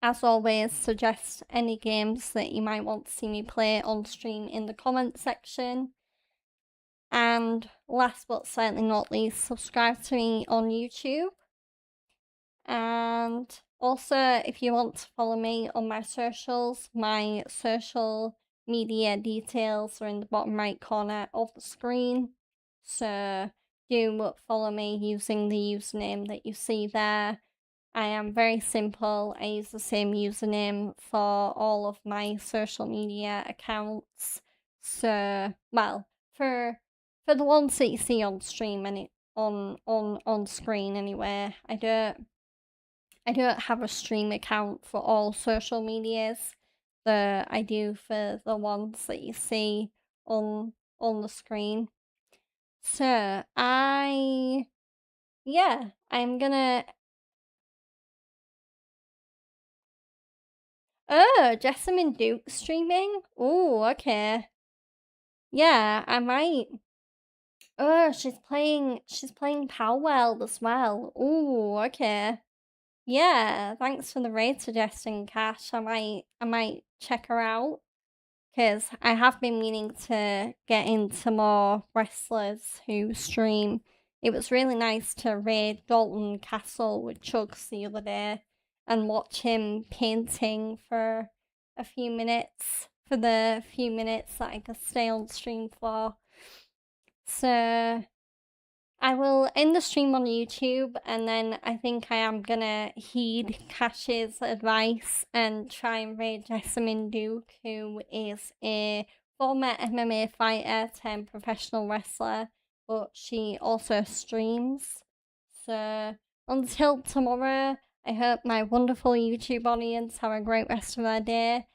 as always, suggest any games that you might want to see me play on stream in the comment section. And last but certainly not least, subscribe to me on YouTube. And also, if you want to follow me on my socials, my social media details are in the bottom right corner of the screen. So do follow me using the username that you see there. I am very simple. I use the same username for all of my social media accounts. So, well, for the ones that you see on stream and on screen anyway, I don't have a stream account for all social medias, but I do for the ones that you see on the screen. So I'm gonna. Oh, Jessamine Duke streaming? Oh, okay. Yeah, I might. Oh, she's playing Palworld as well. Oh, okay. Yeah, thanks for the raid suggestion, Cash. I might check her out. Because I have been meaning to get into more wrestlers who stream. It was really nice to raid Dalton Castle with Chugs the other day and watch him painting for a few minutes, for the few minutes that I could stay on stream for. So I will end the stream on YouTube, and then I think I am gonna heed Cash's advice and try and raid Jessamine Duke, who is a former MMA fighter turned professional wrestler, but she also streams. So until tomorrow, I hope my wonderful YouTube audience have a great rest of their day,